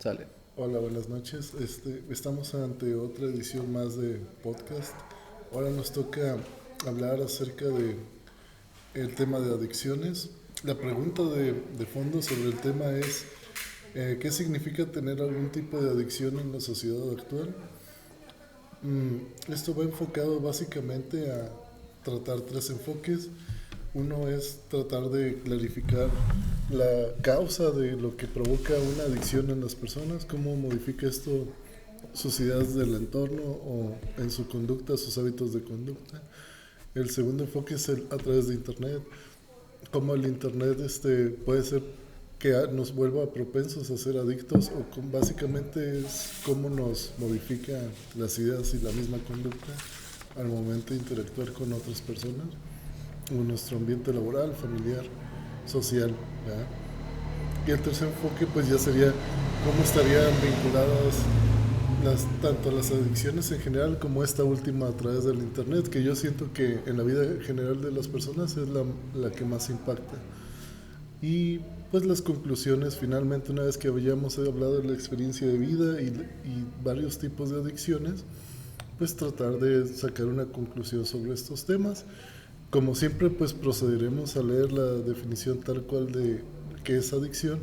Sale. Hola, buenas noches. Estamos ante otra edición más de podcast. Ahora nos toca hablar acerca de el tema de adicciones. La pregunta de fondo sobre el tema es ¿qué significa tener algún tipo de adicción en la sociedad actual? Esto va enfocado básicamente a tratar tres enfoques. Uno es tratar de clarificar la causa de lo que provoca una adicción en las personas, cómo modifica esto sus ideas del entorno o en su conducta, sus hábitos de conducta. El segundo enfoque es a través de Internet, cómo el Internet puede ser que nos vuelva propensos a ser adictos o básicamente es cómo nos modifica las ideas y la misma conducta al momento de interactuar con otras personas o en nuestro ambiente laboral, familiar, social, ¿verdad? Y el tercer enfoque pues ya sería cómo estarían vinculadas tanto las adicciones en general como esta última a través del internet, que yo siento que en la vida general de las personas es la que más impacta. Y pues las conclusiones finalmente, una vez que hayamos hablado de la experiencia de vida y varios tipos de adicciones, pues tratar de sacar una conclusión sobre estos temas. Como siempre, pues procederemos a leer la definición tal cual de qué es adicción,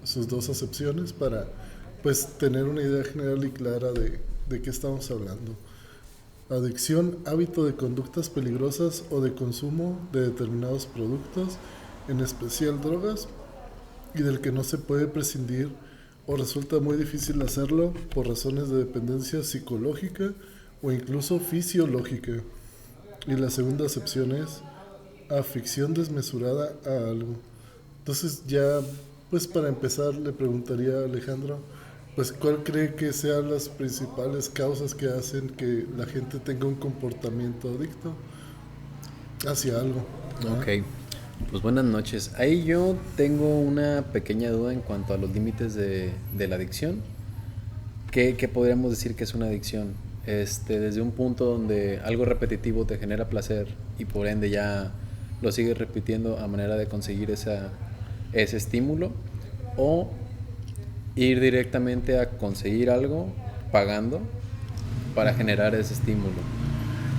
sus dos acepciones, para pues tener una idea general y clara de qué estamos hablando. Adicción, hábito de conductas peligrosas o de consumo de determinados productos, en especial drogas, y del que no se puede prescindir o resulta muy difícil hacerlo por razones de dependencia psicológica o incluso fisiológica. Y la segunda acepción es afición desmesurada a algo. Entonces ya, pues para empezar le preguntaría a Alejandro, pues ¿cuál cree que sean las principales causas que hacen que la gente tenga un comportamiento adicto hacia algo? Ok, ¿Verdad? pues buenas noches. Ahí yo tengo una pequeña duda en cuanto a los límites de la adicción. ¿Qué podríamos decir que es una adicción? Desde un punto donde algo repetitivo te genera placer y por ende ya lo sigues repitiendo a manera de conseguir ese estímulo, o ir directamente a conseguir algo pagando para generar ese estímulo.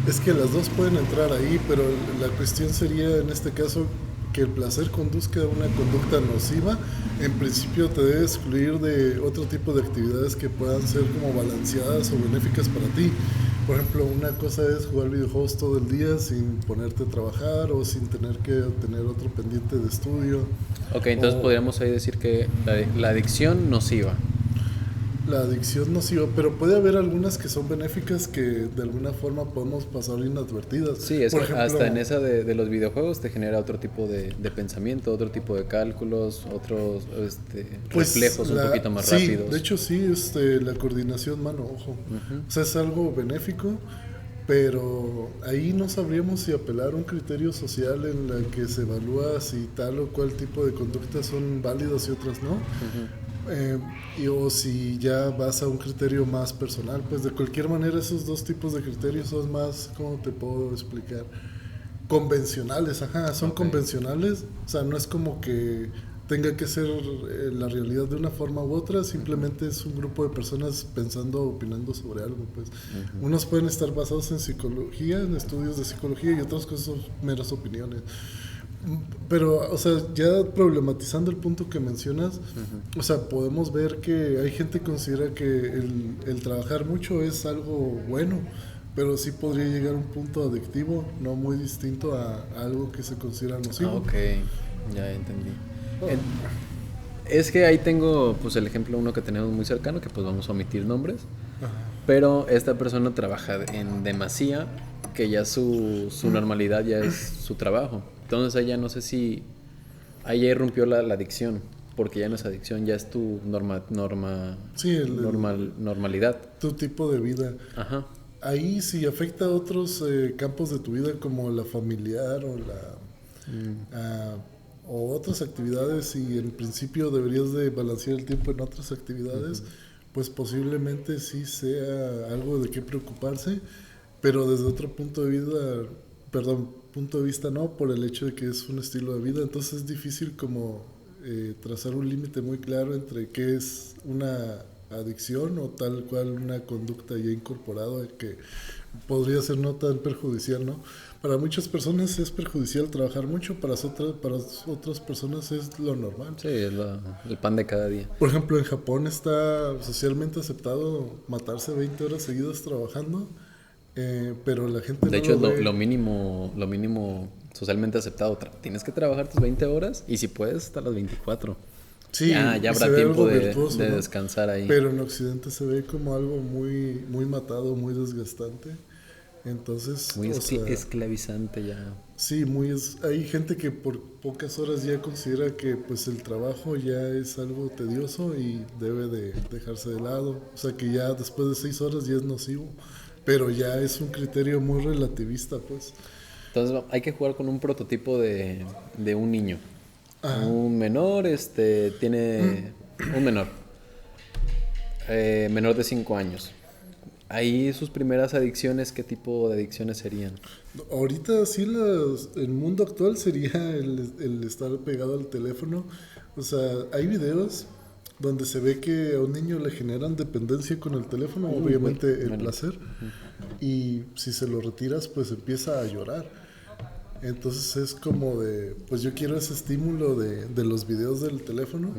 Es que las dos pueden entrar ahí, pero la cuestión sería en este caso que el placer conduzca a una conducta nociva. En principio te debe excluir de otro tipo de actividades que puedan ser como balanceadas o benéficas para ti. Por ejemplo, una cosa es jugar videojuegos todo el día sin ponerte a trabajar o sin tener que tener otro pendiente de estudio. Ok, entonces O podríamos ahí decir que la adicción nociva. la adicción nociva, pero puede haber algunas que son benéficas que de alguna forma podemos pasar inadvertidas. Sí, es Por que hasta en ejemplo, esa de los videojuegos te genera otro tipo de pensamiento, otro tipo de cálculos, otros pues reflejos un poquito más sí, de rápidos. hecho sí, la coordinación mano-ojo. Ujú. O sea, es algo benéfico, pero ahí no sabríamos si apelar a un criterio social en la que se evalúa si tal o cual tipo de conductas son válidas y otras no. Ujú. Eh, o si ya vas a un criterio más personal, pues de cualquier manera esos dos tipos de criterios son más, ¿cómo te puedo explicar? Convencionales, ajá, son Ok. convencionales, o sea, no es como que tenga que ser la realidad de una forma u otra, Ujú. simplemente es un grupo de personas pensando, opinando sobre algo, pues. Ujú. Unos pueden estar basados en psicología, en estudios de psicología y otras cosas son meras opiniones. Pero, o sea, ya problematizando el punto que mencionas, Ujú. o sea, podemos ver que hay gente que considera que el trabajar mucho es algo bueno, pero sí podría llegar a un punto adictivo, no muy distinto a algo que se considera Ah, nocivo. ok, ya entendí. Oh, En- es que ahí tengo pues el ejemplo uno que tenemos muy cercano, que pues vamos a omitir nombres, ajá. pero esta persona trabaja en demasía, que ya su normalidad ya es su trabajo. Entonces ella no sé si ahí ya irrumpió la adicción, porque ya no es adicción, ya es tu Sí, normalidad. tu tipo de vida. Ajá. Ahí sí afecta a otros campos de tu vida como la familiar Mm. ah, o otras actividades y en principio deberías de balancear el tiempo en otras actividades, Ujú. pues posiblemente sí sea algo de qué preocuparse, pero desde otro punto de vida, perdón, punto de vista no, por el hecho de que es un estilo de vida, entonces es difícil como trazar un límite muy claro entre qué es una adicción o tal cual una conducta ya incorporada que podría ser no tan perjudicial, ¿no? Para muchas personas es perjudicial trabajar mucho, para otras personas es lo normal. Sí, es el pan de cada día. Por ejemplo, en Japón está socialmente aceptado matarse 20 horas seguidas trabajando, pero la gente De no hecho, lo es ve. lo mínimo socialmente aceptado. Tienes que trabajar tus 20 horas y si puedes, hasta las 24. Sí, Ya y se habrá ve tiempo algo virtuoso, de ¿no? descansar ahí. Pero en Occidente se ve como algo muy, muy matado, muy desgastante. Entonces, Muy o sea, esclavizante ya. sí, hay gente que por pocas horas ya considera que pues el trabajo ya es algo tedioso y debe de dejarse de lado. O sea, que ya después de 6 horas ya es nocivo. Pero ya es un criterio muy relativista, pues. Entonces hay que jugar con un prototipo de un niño. Ajá. Un menor, tiene un menor, menor de 5 años. Ahí sus primeras adicciones, ¿qué tipo de adicciones serían? Ahorita sí, el mundo actual sería el estar pegado al teléfono. O sea, hay videos donde se ve que a un niño le generan dependencia con el teléfono, obviamente el Bueno, placer, y si se lo retiras, pues empieza a llorar. Entonces es como de, pues yo quiero ese estímulo de los videos del teléfono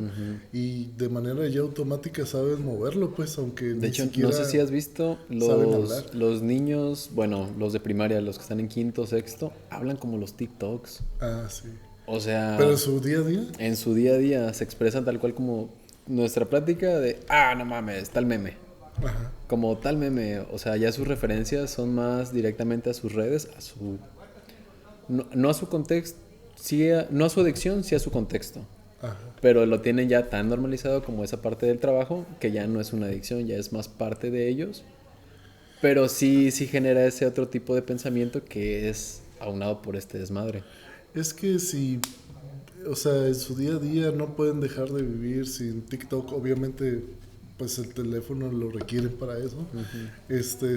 y de manera ya automática sabes moverlo, pues aunque de ni hecho, no siquiera sé si has visto saben hablar. los niños, bueno, los de primaria, los que están en quinto, sexto, hablan como los TikToks. Ah, sí. O Pero sea, en su día a día, en su día a día se expresan tal cual como nuestra plática de, no mames, tal meme. ajá. Como tal meme, o sea, ya sus referencias son más directamente a sus redes, a su... No a su contexto, no a su adicción, sí a su contexto. Ajá. Pero lo tienen ya tan normalizado como esa parte del trabajo que ya no es una adicción, ya es más parte de ellos. Pero sí genera ese otro tipo de pensamiento que es aunado por este desmadre. Es que si, o sea, en su día a día no pueden dejar de vivir sin TikTok, obviamente, pues el teléfono lo requieren para eso.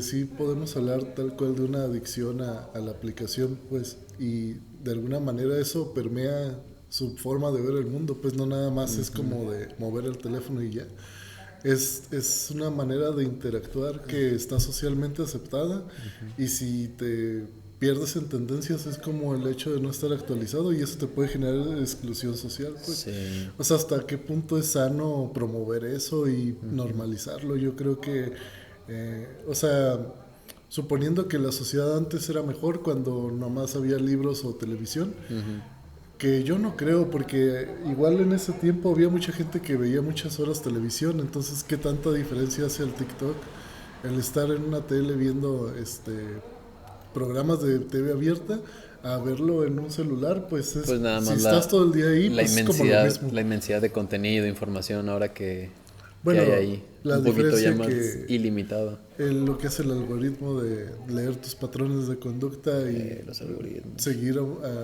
Sí podemos hablar tal cual de una adicción a la aplicación, pues, y de alguna manera eso permea su forma de ver el mundo, pues no nada más es como de mover el teléfono y ya. Es una manera de interactuar que está socialmente aceptada y si te pierdes en tendencias es como el hecho de no estar actualizado y eso te puede generar exclusión social, pues. Sí. O sea, hasta qué punto es sano promover eso y normalizarlo. Yo creo que, o sea, suponiendo que la sociedad antes era mejor cuando nomás había libros o televisión, que yo no creo, porque igual en ese tiempo había mucha gente que veía muchas horas televisión, entonces ¿qué tanta diferencia hace el TikTok? El estar en una tele viendo programas de TV abierta a verlo en un celular, pues es, Pues nada si más estás todo el día ahí, pues es como lo mismo. la inmensidad de contenido, información ahora que Bueno, hay ahí. la Un poquito ya diferencia más que ilimitado. lo que es el algoritmo de leer tus patrones de conducta y Los algoritmos. seguir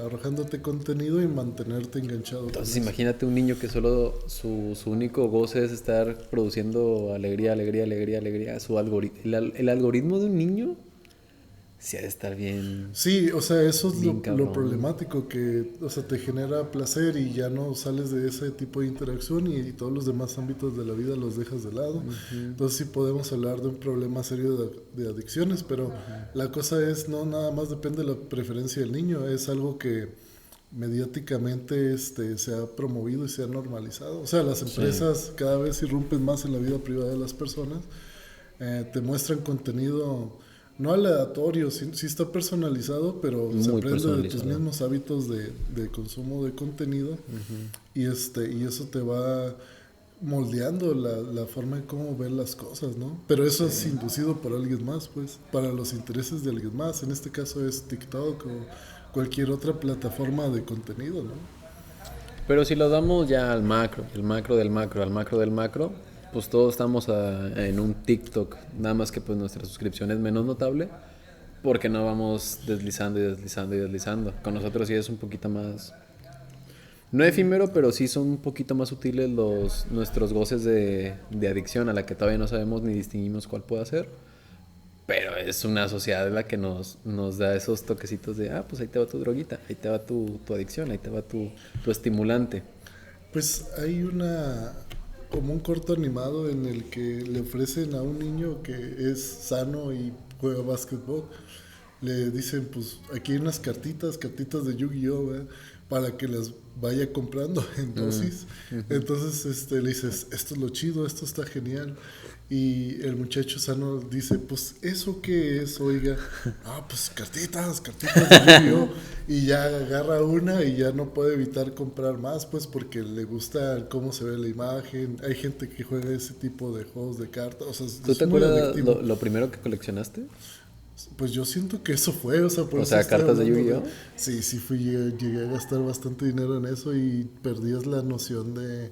arrojándote contenido y mantenerte enganchado con Entonces eso. imagínate un niño que solo su único goce es estar produciendo alegría, alegría, alegría, alegría. El algoritmo de un niño sí ha de estar bien, Sí, o sea, eso es bien lo cabrón. problemático, que, o sea, te genera placer y ya no sales de ese tipo de interacción y todos los demás ámbitos de la vida los dejas de lado. Entonces sí podemos hablar de un problema serio de adicciones, pero la cosa es, no nada más depende de la preferencia del niño, es algo que mediáticamente se ha promovido y se ha normalizado. O sea, las Sí, empresas cada vez irrumpen más en la vida privada de las personas, te muestran contenido no aleatorio, sí, sí está personalizado, pero se muy aprende de tus personalizado. mismos hábitos de consumo de contenido y eso te va moldeando la forma en cómo ver las cosas, ¿no? Pero eso Sí. es inducido por alguien más, pues, para los intereses de alguien más. En este caso es TikTok o cualquier otra plataforma de contenido, ¿no? Pero si lo damos ya al macro, el macro del macro, al macro del macro, pues todos estamos en un TikTok. Nada más que pues nuestra suscripción es menos notable porque no vamos deslizando y deslizando y deslizando. Con nosotros sí es un poquito más... No efímero, pero sí son un poquito más sutiles nuestros goces de adicción a la que todavía no sabemos ni distinguimos cuál puede ser. Pero es una sociedad la que nos da esos toquecitos de, pues ahí te va tu droguita, ahí te va tu adicción, ahí te va tu estimulante. Pues hay como un corto animado en el que le ofrecen a un niño que es sano y juega básquetbol. Le dicen, pues aquí hay unas cartitas de Yu-Gi-Oh, ¿verdad? Para que las vaya comprando en dosis. Entonces le dices, esto es lo chido, esto está genial. Y el muchacho sano dice, pues ¿eso qué es, oiga? Ah, pues cartitas de Yu-Gi-Oh. Y ya agarra una y ya no puede evitar comprar más, pues porque le gusta cómo se ve la imagen. Hay gente que juega ese tipo de juegos de cartas, o sea, ¿Tú te es muy acuerdas adictivo. lo primero que coleccionaste? Pues yo siento que eso fue, o sea, por O eso sea, estoy cartas de hablando de... Yu-Gi-Oh. Sí, sí llegué a gastar bastante dinero en eso y perdías la noción de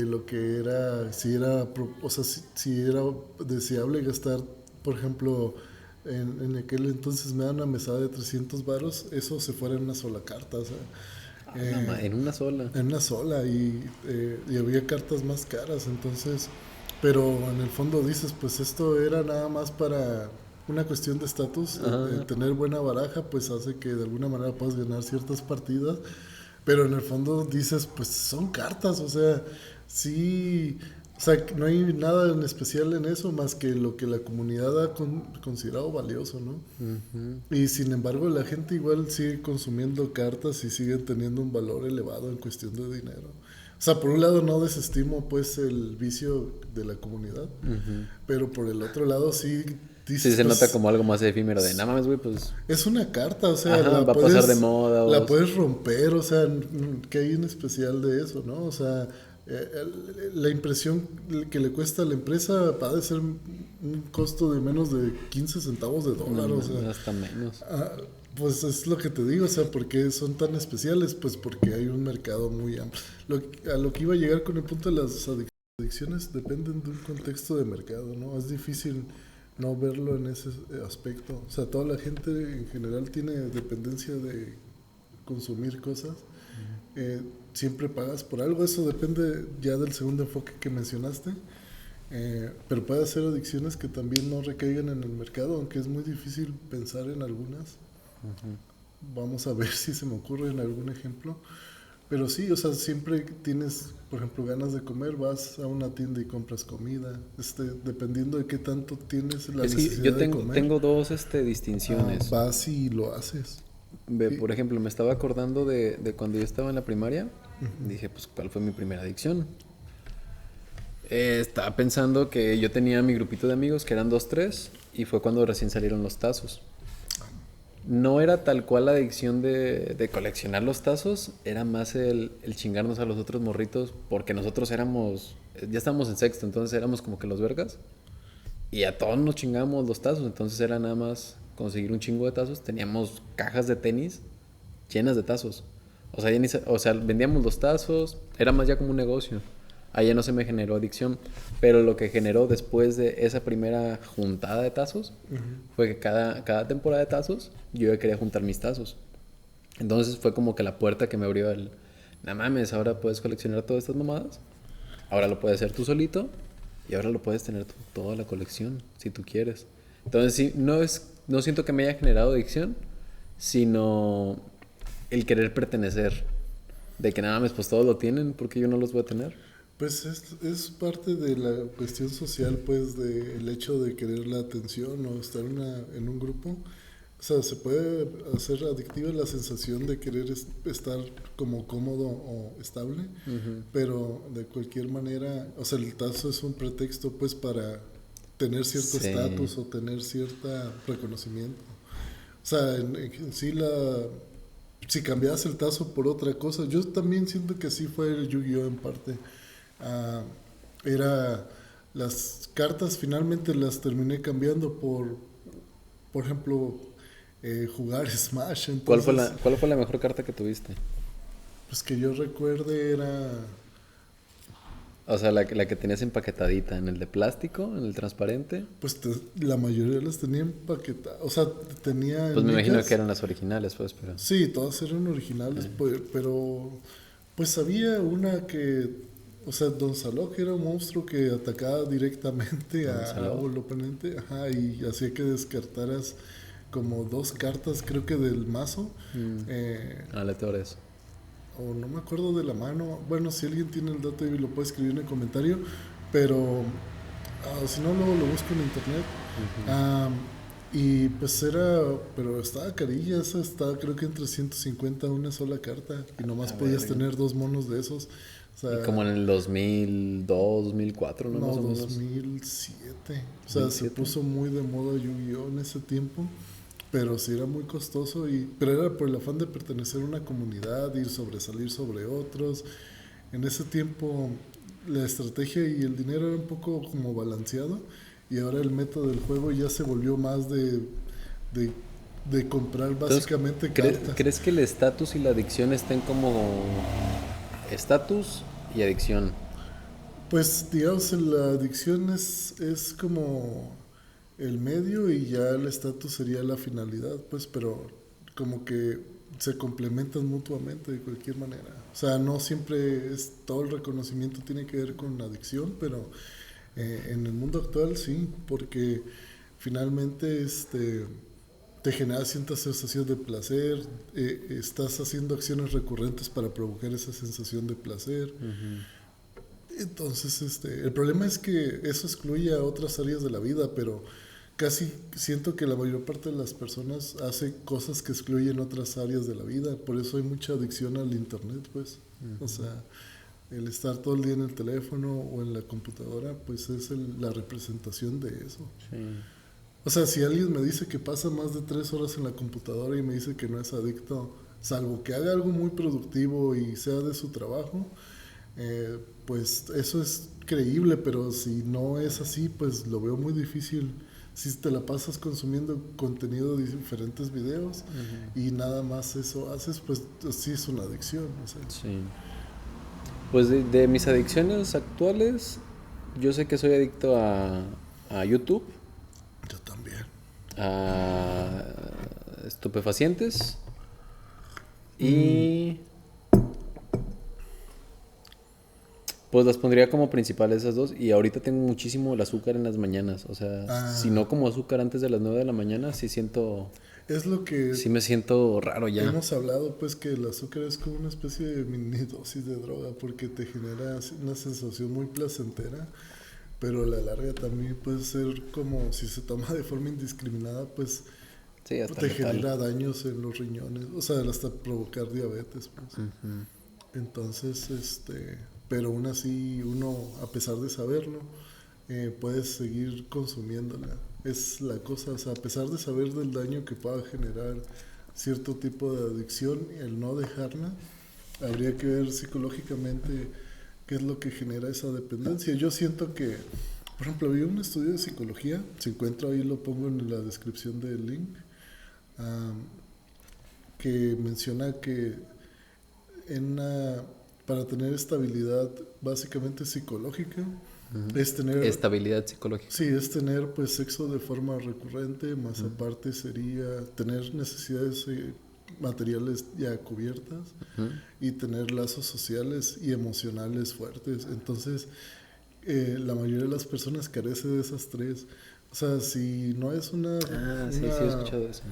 lo que era, si era, o sea, si era deseable gastar, por ejemplo, en aquel entonces me daban una mesada de 300 varos, eso se fuera en una sola carta, o sea, En una sola. en una sola y había cartas más caras, entonces, pero en el fondo dices, pues esto era nada más para una cuestión de estatus, Ajá. tener buena baraja pues hace que de alguna manera puedas ganar ciertas partidas, pero en el fondo dices, pues son cartas, o sea, sí, o sea, no hay nada en especial en eso más que lo que la comunidad ha considerado valioso, ¿no? Ujú. Y sin embargo, la gente igual sigue consumiendo cartas y siguen teniendo un valor elevado en cuestión de dinero. O sea, por un lado no desestimo pues el vicio de la comunidad, pero por el otro lado sí Sí, dices se nota pues como algo más efímero de, nada mames, güey, pues, es una carta, o sea, ajá, va a pasar de moda la o... puedes romper, o sea, ¿qué hay en especial de eso, no? O sea, la impresión que le cuesta a la empresa va a ser un costo de menos de 15 centavos de No dólar, o sea, mames, hasta menos. ah, pues es lo que te digo, o sea, ¿por qué son tan especiales? Pues porque hay un mercado muy amplio. A lo que iba a llegar con el punto de las adicciones dependen de un contexto de mercado, ¿no? Es difícil no verlo en ese aspecto. O sea, toda la gente en general tiene dependencia de consumir cosas. Siempre pagas por algo, eso depende ya del segundo enfoque que mencionaste. Pero puede hacer adicciones que también no recaigan en el mercado, aunque es muy difícil pensar en algunas. Vamos a ver si se me ocurre en algún ejemplo. Pero sí, o sea, siempre tienes, por ejemplo, ganas de comer, vas a una tienda y compras comida. Dependiendo de qué tanto tienes la Es que yo necesidad de comer, tengo dos distinciones. vas y lo haces. Ve, Y, por ejemplo, me estaba acordando de cuando yo estaba en la primaria. Dije, pues, ¿cuál fue mi primera adicción? Estaba pensando que yo tenía mi grupito de amigos, que eran dos, tres, y fue cuando recién salieron los tazos. No era tal cual la adicción de coleccionar los tazos, era más el chingarnos a los otros morritos, porque nosotros éramos, ya estábamos en sexto, entonces éramos como que los vergas, y a todos nos chingábamos los tazos, entonces era nada más conseguir un chingo de tazos, teníamos cajas de tenis llenas de tazos. O sea, o sea, vendíamos los tazos, era más ya como un negocio. Ahí ya no se me generó adicción, pero lo que generó después de esa primera juntada de tazos fue que cada temporada de tazos yo ya quería juntar mis tazos. Entonces fue como que la puerta que me abrió el, no mames, ahora puedes coleccionar todas estas mamadas, ahora lo puedes hacer tú solito y ahora lo puedes tener toda la colección si tú quieres. Entonces sí, no siento que me haya generado adicción, sino el querer pertenecer. De que nada más pues todos lo tienen, porque yo no los voy a tener. pues es parte de la cuestión social, pues, del hecho de querer la atención o estar en un grupo. O sea, se puede hacer adictiva la sensación de querer estar como cómodo o estable, pero de cualquier manera, o sea, el tazo es un pretexto pues para tener cierto Sí. estatus o tener cierto reconocimiento. O sea, en sí si cambias el tazo por otra cosa, yo también siento que así fue el Yu-Gi-Oh en parte. Ah, era las cartas finalmente las terminé cambiando por ejemplo, jugar Smash. Entonces, ¿Cuál fue la mejor carta que tuviste? pues que yo recuerde era, O sea, la que tenías empaquetadita, en el de plástico, en el transparente. pues la mayoría las tenía empaquetadas, o sea, tenía Pues en me imagino que micas. eran las originales, pues, pero... Sí, todas eran originales, pero pues había una que, o sea, Don Salok era un monstruo que atacaba directamente a Gonzalo. un oponente, ajá, y hacía que descartaras como dos cartas, creo que del mazo. Eh, Aleatorias. o no me acuerdo de la mano. Bueno, si alguien tiene el dato y lo puede escribir en el comentario, pero si no, luego lo busco en internet. Ah, y pues pero estaba carilla, esa estaba creo que entre 150 una sola carta y nomás A podías ver, tener 2 monos de esos. O y sea, como en el 2002, 2004, ¿no? no, Más o menos. 2007. O sea, se 2007. puso muy de moda Yu-Gi-Oh en ese tiempo, pero sí era muy costoso pero era por el afán de pertenecer a una comunidad y sobresalir sobre otros. En ese tiempo la estrategia y el dinero era un poco como balanceado y ahora el método del juego ya se volvió más de, de comprar Entonces, básicamente cartas. ¿crees que el estatus y la adicción estén como estatus y adicción? Pues digamos, la adicción es como el medio y ya el estatus sería la finalidad, pues, pero como que se complementan mutuamente de cualquier manera. O sea, no siempre es todo el reconocimiento tiene que ver con adicción, pero en el mundo actual sí, porque finalmente te genera cierta sensación de placer, estás haciendo acciones recurrentes para provocar esa sensación de placer. Entonces, el problema es que eso excluye a otras áreas de la vida, pero casi siento que la mayor parte de las personas hace cosas que excluyen otras áreas de la vida. Por eso hay mucha adicción al internet, pues. O sea, el estar todo el día en el teléfono o en la computadora, pues es la representación de eso. Sí. O sea, si alguien me dice que pasa más de 3 horas en la computadora y me dice que no es adicto, salvo que haga algo muy productivo y sea de su trabajo, pues eso es creíble, pero si no es así, pues lo veo muy difícil. Si te la pasas consumiendo contenido de diferentes videos y nada más eso haces, pues sí es una adicción. O sea. Sí. Pues de mis adicciones actuales, yo sé que soy adicto a YouTube, Yo también. a estupefacientes Mm, y pues las pondría como principales esas dos. Y ahorita tengo muchísimo el azúcar en las mañanas. O sea, si ah, no como azúcar antes de las 9 de la mañana, es lo que sí me siento raro ya. hemos hablado, pues que el azúcar es como una especie de mini dosis de droga porque te genera una sensación muy placentera, pero a la larga también puede ser como si se toma de forma indiscriminada, pues Sí, hasta te letal. genera daños en los riñones, o sea, hasta provocar diabetes, pues. Entonces, pero aún así uno, a pesar de saberlo, puedes seguir consumiéndola. Es la cosa, o sea, a pesar de saber del daño que pueda generar cierto tipo de adicción, el no dejarla, habría que ver psicológicamente qué es lo que genera esa dependencia. Yo siento que, por ejemplo, había un estudio de psicología, si encuentro ahí lo pongo en la descripción del link, ah, que menciona que en para tener estabilidad básicamente psicológica es tener, Estabilidad psicológica. sí, es tener pues sexo de forma recurrente, más aparte sería tener necesidades materiales ya cubiertas y tener lazos sociales y emocionales fuertes. Entonces, la mayoría de las personas carece de esas tres. O sea, si no es Ah, sí, sí he una escuchado eso.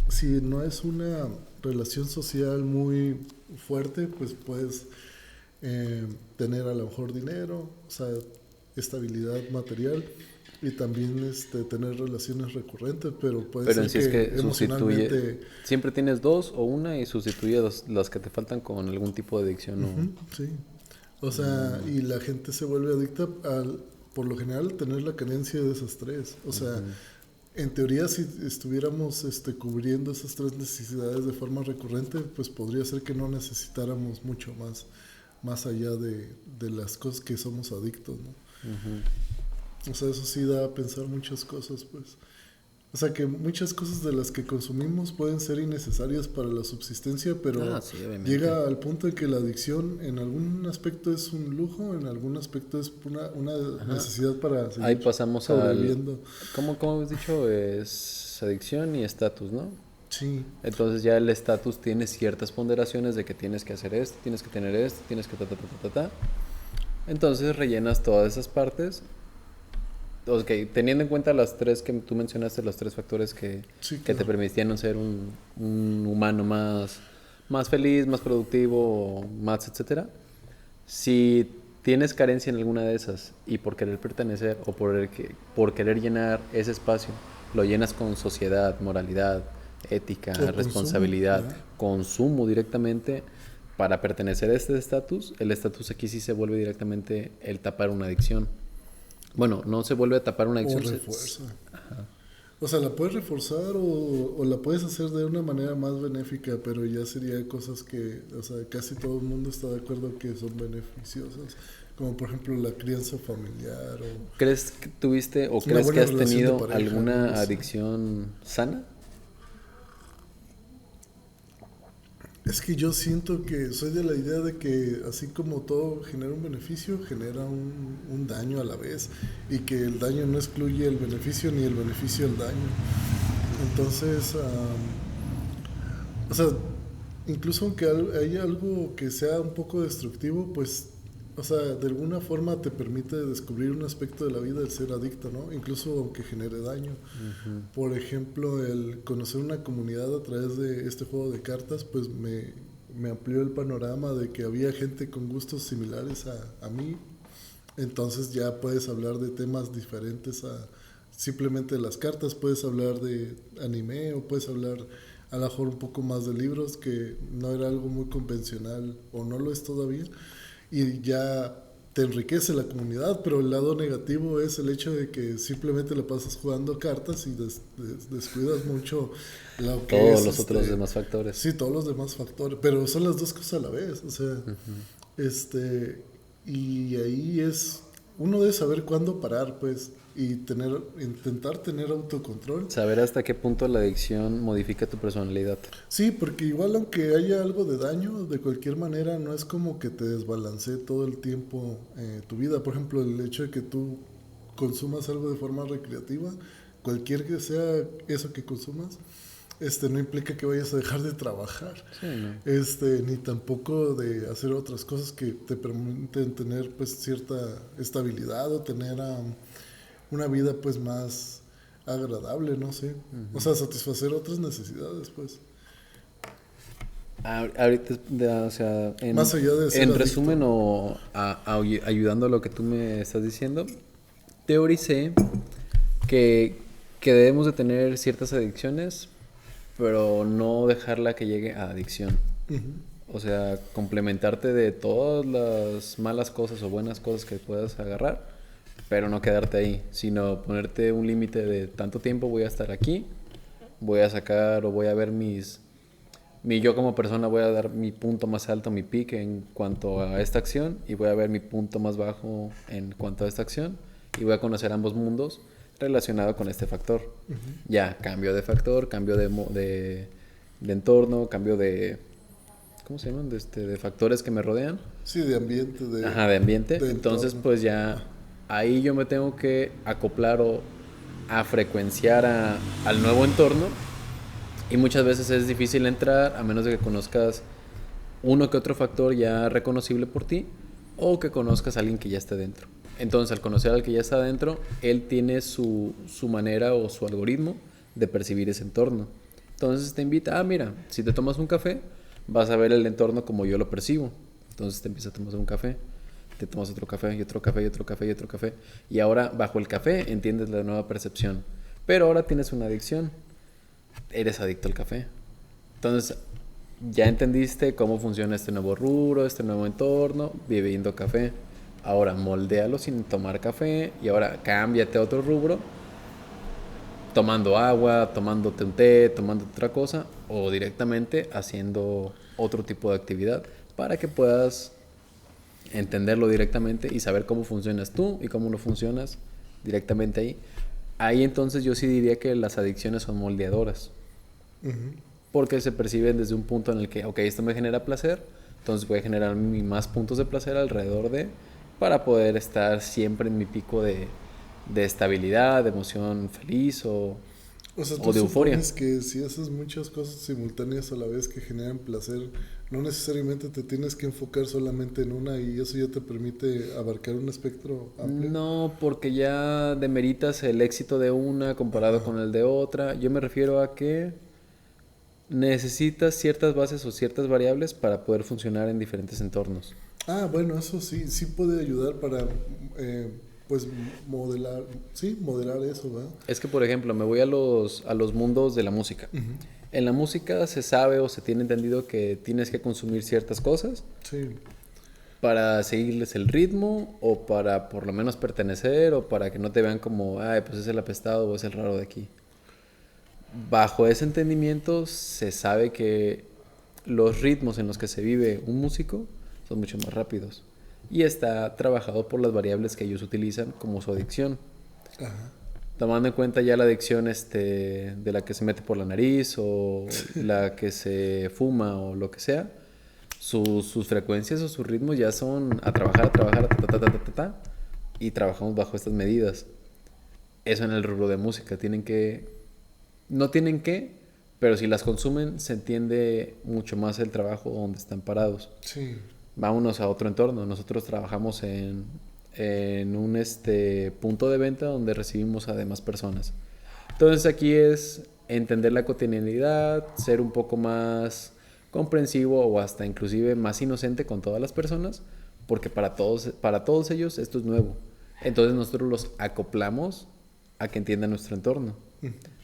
si no es una relación social muy fuerte, pues puedes tener a lo mejor dinero, o sea, estabilidad material y también tener relaciones recurrentes, pero puede Pero en ser sí es que que sustituye, emocionalmente, siempre tienes dos o una y sustituye las que te faltan con algún tipo de adicción o... ujú, sí, o sea, y la gente se vuelve adicta por lo general, tener la carencia de esas tres, o sea, en teoría, si estuviéramos cubriendo esas tres necesidades de forma recurrente, pues podría ser que no necesitáramos mucho más allá de las cosas que somos adictos, ¿no? O sea, eso sí da a pensar muchas cosas, pues. O sea, que muchas cosas de las que consumimos pueden ser innecesarias para la subsistencia, Ah, pero sí, obviamente. llega al punto en que la adicción en algún aspecto es un lujo, en algún aspecto es una Ajá. necesidad para Ahí seguir pasamos al... sobreviviendo. ¿Cómo habéis dicho? Es adicción y estatus, ¿no? Sí. Entonces ya el estatus tiene ciertas ponderaciones de que tienes que hacer esto, tienes que tener esto, tienes que ta, ta, ta, ta, ta, ta. Entonces rellenas todas esas partes. Ok, teniendo en cuenta las tres que tú mencionaste, los tres factores Sí, que te claro. permitían ser un humano más feliz, más productivo, más etcétera. Si tienes carencia en alguna de esas y por querer pertenecer o por querer llenar ese espacio, lo llenas con sociedad, moralidad, ética, O consumo, responsabilidad, ¿verdad? consumo directamente para pertenecer a este estatus, el estatus aquí sí se vuelve directamente el tapar una adicción. Bueno, no se vuelve a tapar una O adicción. refuerza. O sea, la puedes reforzar o la puedes hacer de una manera más benéfica, pero ya sería cosas que, o sea, casi todo el mundo está de acuerdo que son beneficiosas, como por ejemplo la crianza familiar o ¿Crees que tuviste o una crees que buena has relación de tenido pareja, no lo alguna sé. adicción sana? Es que yo siento que soy de la idea de que así como todo genera un beneficio, genera un daño a la vez y que el daño no excluye el beneficio ni el beneficio el daño. Entonces, o sea, incluso aunque haya algo que sea un poco destructivo, pues, o sea, de alguna forma te permite descubrir un aspecto de la vida del ser adicto, ¿no? Incluso aunque genere daño. Ujú. Por ejemplo, el conocer una comunidad a través de este juego de cartas, pues me amplió el panorama de que había gente con gustos similares a mí. Entonces ya puedes hablar de temas diferentes a simplemente las cartas, puedes hablar de anime o puedes hablar a lo mejor un poco más de libros, que no era algo muy convencional o no lo es todavía, y ya te enriquece la comunidad, pero el lado negativo es el hecho de que simplemente la pasas jugando cartas y descuidas mucho lo que Todos es los otros demás factores. sí, todos los demás factores, pero son las dos cosas a la vez, o sea, este, y ahí es, uno debe saber cuándo parar, pues, y intentar tener autocontrol. Saber hasta qué punto la adicción modifica tu personalidad. Sí, porque igual aunque haya algo de daño, de cualquier manera no es como que te desbalancee todo el tiempo tu vida. Por ejemplo, el hecho de que tú consumas algo de forma recreativa, cualquier que sea eso que consumas, no implica que vayas a dejar de trabajar, Sí, ¿no? ni tampoco de hacer otras cosas que te permiten tener pues cierta estabilidad o tener una vida pues más agradable, no sé. O sea, satisfacer otras necesidades, pues. Ahorita, o sea, Más allá de ser en adicto. resumen o ayudando a lo que tú me estás diciendo, teoricé que, que debemos de tener ciertas adicciones, pero no dejarla que llegue a adicción. Ujú. O sea, complementarte de todas las malas cosas o buenas cosas que puedas agarrar, pero no quedarte ahí, sino ponerte un límite de tanto tiempo voy a estar aquí, voy a sacar o voy a ver mi yo como persona, voy a dar mi punto más alto, mi peak en cuanto a esta acción y voy a ver mi punto más bajo en cuanto a esta acción y voy a conocer ambos mundos relacionado con este factor. Ya, cambio de factor, cambio de entorno, cambio de... ¿Cómo se llaman? De factores que me rodean. Sí, de ambiente, Ajá, de ambiente. de Entonces, entorno. pues ya ahí yo me tengo que acoplar o a frecuenciar al nuevo entorno. Y muchas veces es difícil entrar a menos de que conozcas uno que otro factor ya reconocible por ti o que conozcas a alguien que ya está dentro. Entonces, al conocer al que ya está dentro, él tiene su manera o su algoritmo de percibir ese entorno. Entonces te invita, mira, si te tomas un café, vas a ver el entorno como yo lo percibo. Entonces te empiezas a tomar un café, te tomas otro café y otro café y otro café y otro café. Y ahora, bajo el café, entiendes la nueva percepción. Pero ahora tienes una adicción. Eres adicto al café. Entonces, ya entendiste cómo funciona este nuevo rubro, este nuevo entorno, bebiendo café. Ahora moldéalo sin tomar café y ahora cámbiate a otro rubro, tomando agua, tomándote un té, tomando otra cosa o directamente haciendo otro tipo de actividad para que puedas entenderlo directamente y saber cómo funcionas tú y cómo no funcionas directamente ahí. Ahí entonces yo sí diría que las adicciones son moldeadoras. Ujú. Porque se perciben desde un punto en el que, ok, esto me genera placer, entonces voy a generar más puntos de placer alrededor de, para poder estar siempre en mi pico de estabilidad, de emoción feliz O sea, o tú de euforia. supones que si haces muchas cosas simultáneas a la vez que generan placer, no necesariamente te tienes que enfocar solamente en una y eso ya te permite abarcar un espectro amplio. No, porque ya demeritas el éxito de una comparado Ajá. con el de otra. Yo me refiero a que necesitas ciertas bases o ciertas variables para poder funcionar en diferentes entornos. Ah, bueno, eso sí, sí puede ayudar para, pues, modelar, sí, modelar eso, ¿verdad? Es que, por ejemplo, me voy a los mundos de la música. Ujú. En la música se sabe o se tiene entendido que tienes que consumir ciertas cosas Sí, para seguirles el ritmo o para por lo menos pertenecer o para que no te vean como, ay, pues es el apestado o es el raro de aquí. Bajo ese entendimiento se sabe que los ritmos en los que se vive un músico son mucho más rápidos y está trabajado por las variables que ellos utilizan como su adicción. ajá, Tomando en cuenta ya la adicción de la que se mete por la nariz o la que se fuma o lo que sea, sus frecuencias o sus ritmos ya son a trabajar, ta, ta, ta, ta, ta, ta, y trabajamos bajo estas medidas. Eso en el rubro de música. No tienen que, pero si las consumen se entiende mucho más el trabajo donde están parados. sí, Vámonos a otro entorno. Nosotros trabajamos en un punto de venta donde recibimos a demás personas. Entonces aquí es entender la cotidianidad, ser un poco más comprensivo o hasta inclusive más inocente con todas las personas, porque para todos ellos esto es nuevo. Entonces nosotros los acoplamos a que entiendan nuestro entorno,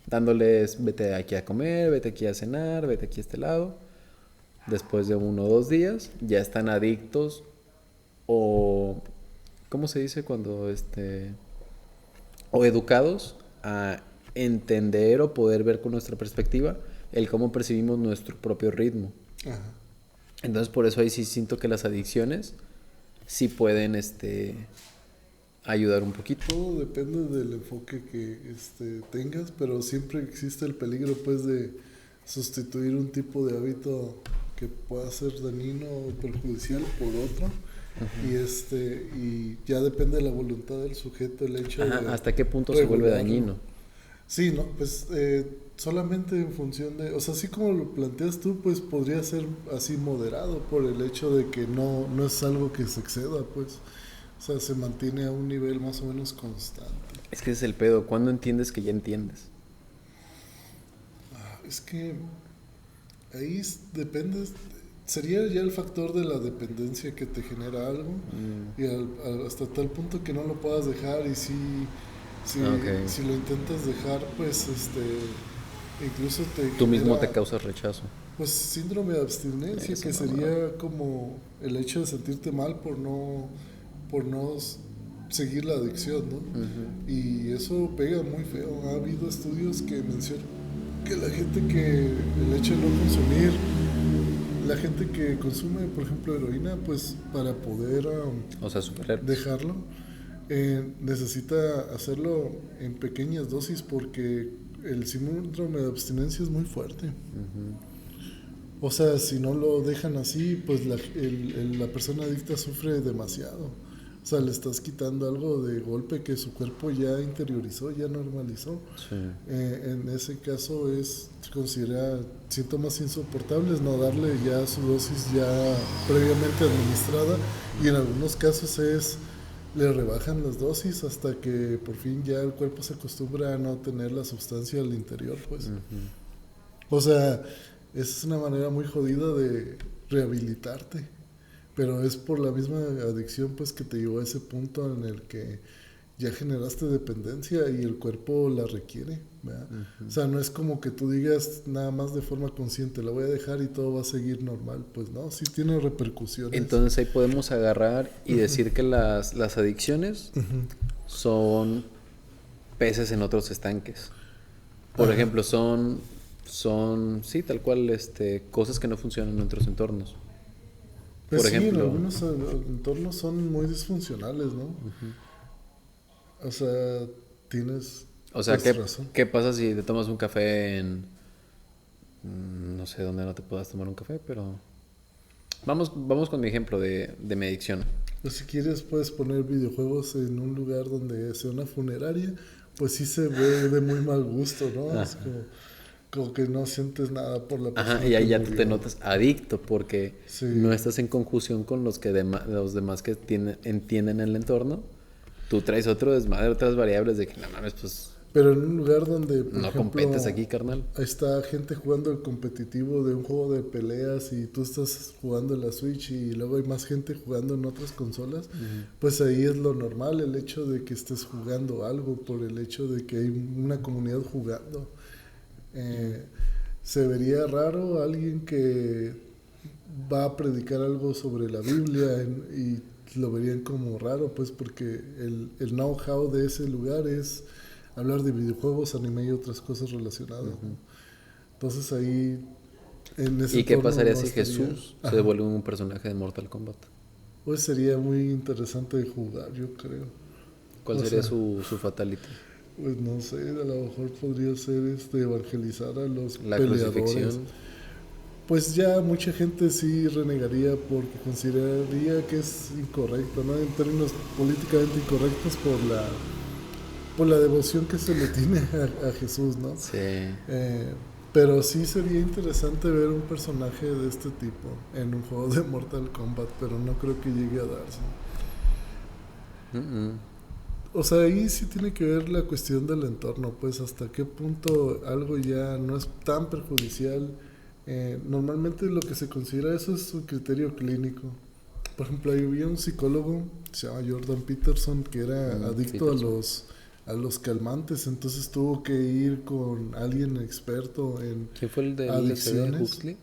dándoles vete aquí a comer, vete aquí a cenar, vete aquí a este lado. Después de 1 o 2 días ya están adictos o ¿cómo se dice cuando o educados a entender o poder ver con nuestra perspectiva el cómo percibimos nuestro propio ritmo? ajá. Entonces por eso ahí sí siento que las adicciones sí pueden ayudar un poquito. Todo depende del enfoque que tengas, pero siempre existe el peligro, pues, de sustituir un tipo de hábito que pueda ser dañino o perjudicial por otro. Y ya depende de la voluntad del sujeto el hecho Ajá, de ¿hasta qué punto se vuelve regularlo. dañino? Sí, no, pues solamente en función de, o sea, así como lo planteas tú, pues podría ser así moderado por el hecho de que no es algo que se exceda, pues, o sea, se mantiene a un nivel más o menos constante. Es que ese es el pedo. ¿Cuándo entiendes que ya entiendes? Es que ahí depende, sería ya el factor de la dependencia que te genera algo y hasta tal punto que no lo puedas dejar y Ok. si lo intentas dejar, pues incluso te Tú mismo te genera causas rechazo. pues síndrome de abstinencia, Esa que mamada. sería como el hecho de sentirte mal por no seguir la adicción, ¿no? Ujú. Y eso pega muy feo. Ha habido estudios que mencionan que la gente que el hecho de no consumir, la gente que consume, por ejemplo, heroína, pues para poder O sea, superhéroes. dejarlo, necesita hacerlo en pequeñas dosis porque el síndrome de abstinencia es muy fuerte. Ujú. O sea, si no lo dejan así, pues la persona adicta sufre demasiado. O sea, le estás quitando algo de golpe que su cuerpo ya interiorizó, ya normalizó. Sí. En ese caso se considera síntomas insoportables, no darle ya su dosis ya previamente administrada y en algunos casos le rebajan las dosis hasta que por fin ya el cuerpo se acostumbra a no tener la sustancia al interior, pues. Ujú. O sea, esa es una manera muy jodida de rehabilitarte, pero es por la misma adicción pues que te llevó a ese punto en el que ya generaste dependencia y el cuerpo la requiere, ¿verdad? O sea, no es como que tú digas nada más de forma consciente, la voy a dejar y todo va a seguir normal, pues no, sí tiene repercusiones. Entonces ahí podemos agarrar y decir que las adicciones son peces en otros estanques. Por Ajá. ejemplo, sí, tal cual, cosas que no funcionan en otros entornos. Pues Por sí, en ejemplo, algunos entornos son muy disfuncionales, ¿no? O sea, tienes o sea, pues razón. ¿qué pasa si te tomas un café no sé dónde no te puedas tomar un café, pero vamos con mi ejemplo de mi adicción. Pues si quieres puedes poner videojuegos en un lugar donde sea una funeraria, pues sí se ve de muy mal gusto, ¿no? Es Ajá. como que no sientes nada por la Ajá, persona y que ahí ya tú te murió. notas adicto porque no Sí, estás en conjunción con los demás que entienden el entorno. Tú traes otro desmadre, otras variables de que no mames, pues Pero en un lugar donde, por No ejemplo, competes aquí, carnal. está gente jugando el competitivo de un juego de peleas y tú estás jugando en la Switch y luego hay más gente jugando en otras consolas, pues ahí es lo normal, el hecho de que estés jugando algo, por el hecho de que hay una comunidad jugando. Eh, Se vería raro alguien que va a predicar algo sobre la Biblia y lo verían como raro, pues porque el know-how de ese lugar es hablar de videojuegos, anime y otras cosas relacionadas, ¿no? Entonces ahí en ese ¿Y qué entorno pasaría no si estaría. Jesús se Ajá. devuelve un personaje de Mortal Kombat? Pues sería muy interesante de jugar, yo creo. ¿Cuál O sería sea, su fatality? pues no sé, a lo mejor podría ser evangelizar a los La peleadores. crucifixión. Pues ya mucha gente sí renegaría porque consideraría que es incorrecto, ¿no? En términos políticamente incorrectos por la devoción que se le tiene a Jesús, ¿no? Sí. Eh, pero sí sería interesante ver un personaje de este tipo en un juego de Mortal Kombat, pero no creo que llegue a darse. Mm-mm. O sea, ahí sí tiene que ver la cuestión del entorno, pues hasta qué punto algo ya no es tan perjudicial. Normalmente lo que se considera eso es un criterio clínico. Por ejemplo, ahí había un psicólogo, se llama Jordan Peterson, que era adicto Peterson. a los calmantes, entonces tuvo que ir con alguien experto en ¿Quién fue el del LCD? adicciones. ¿Huxley?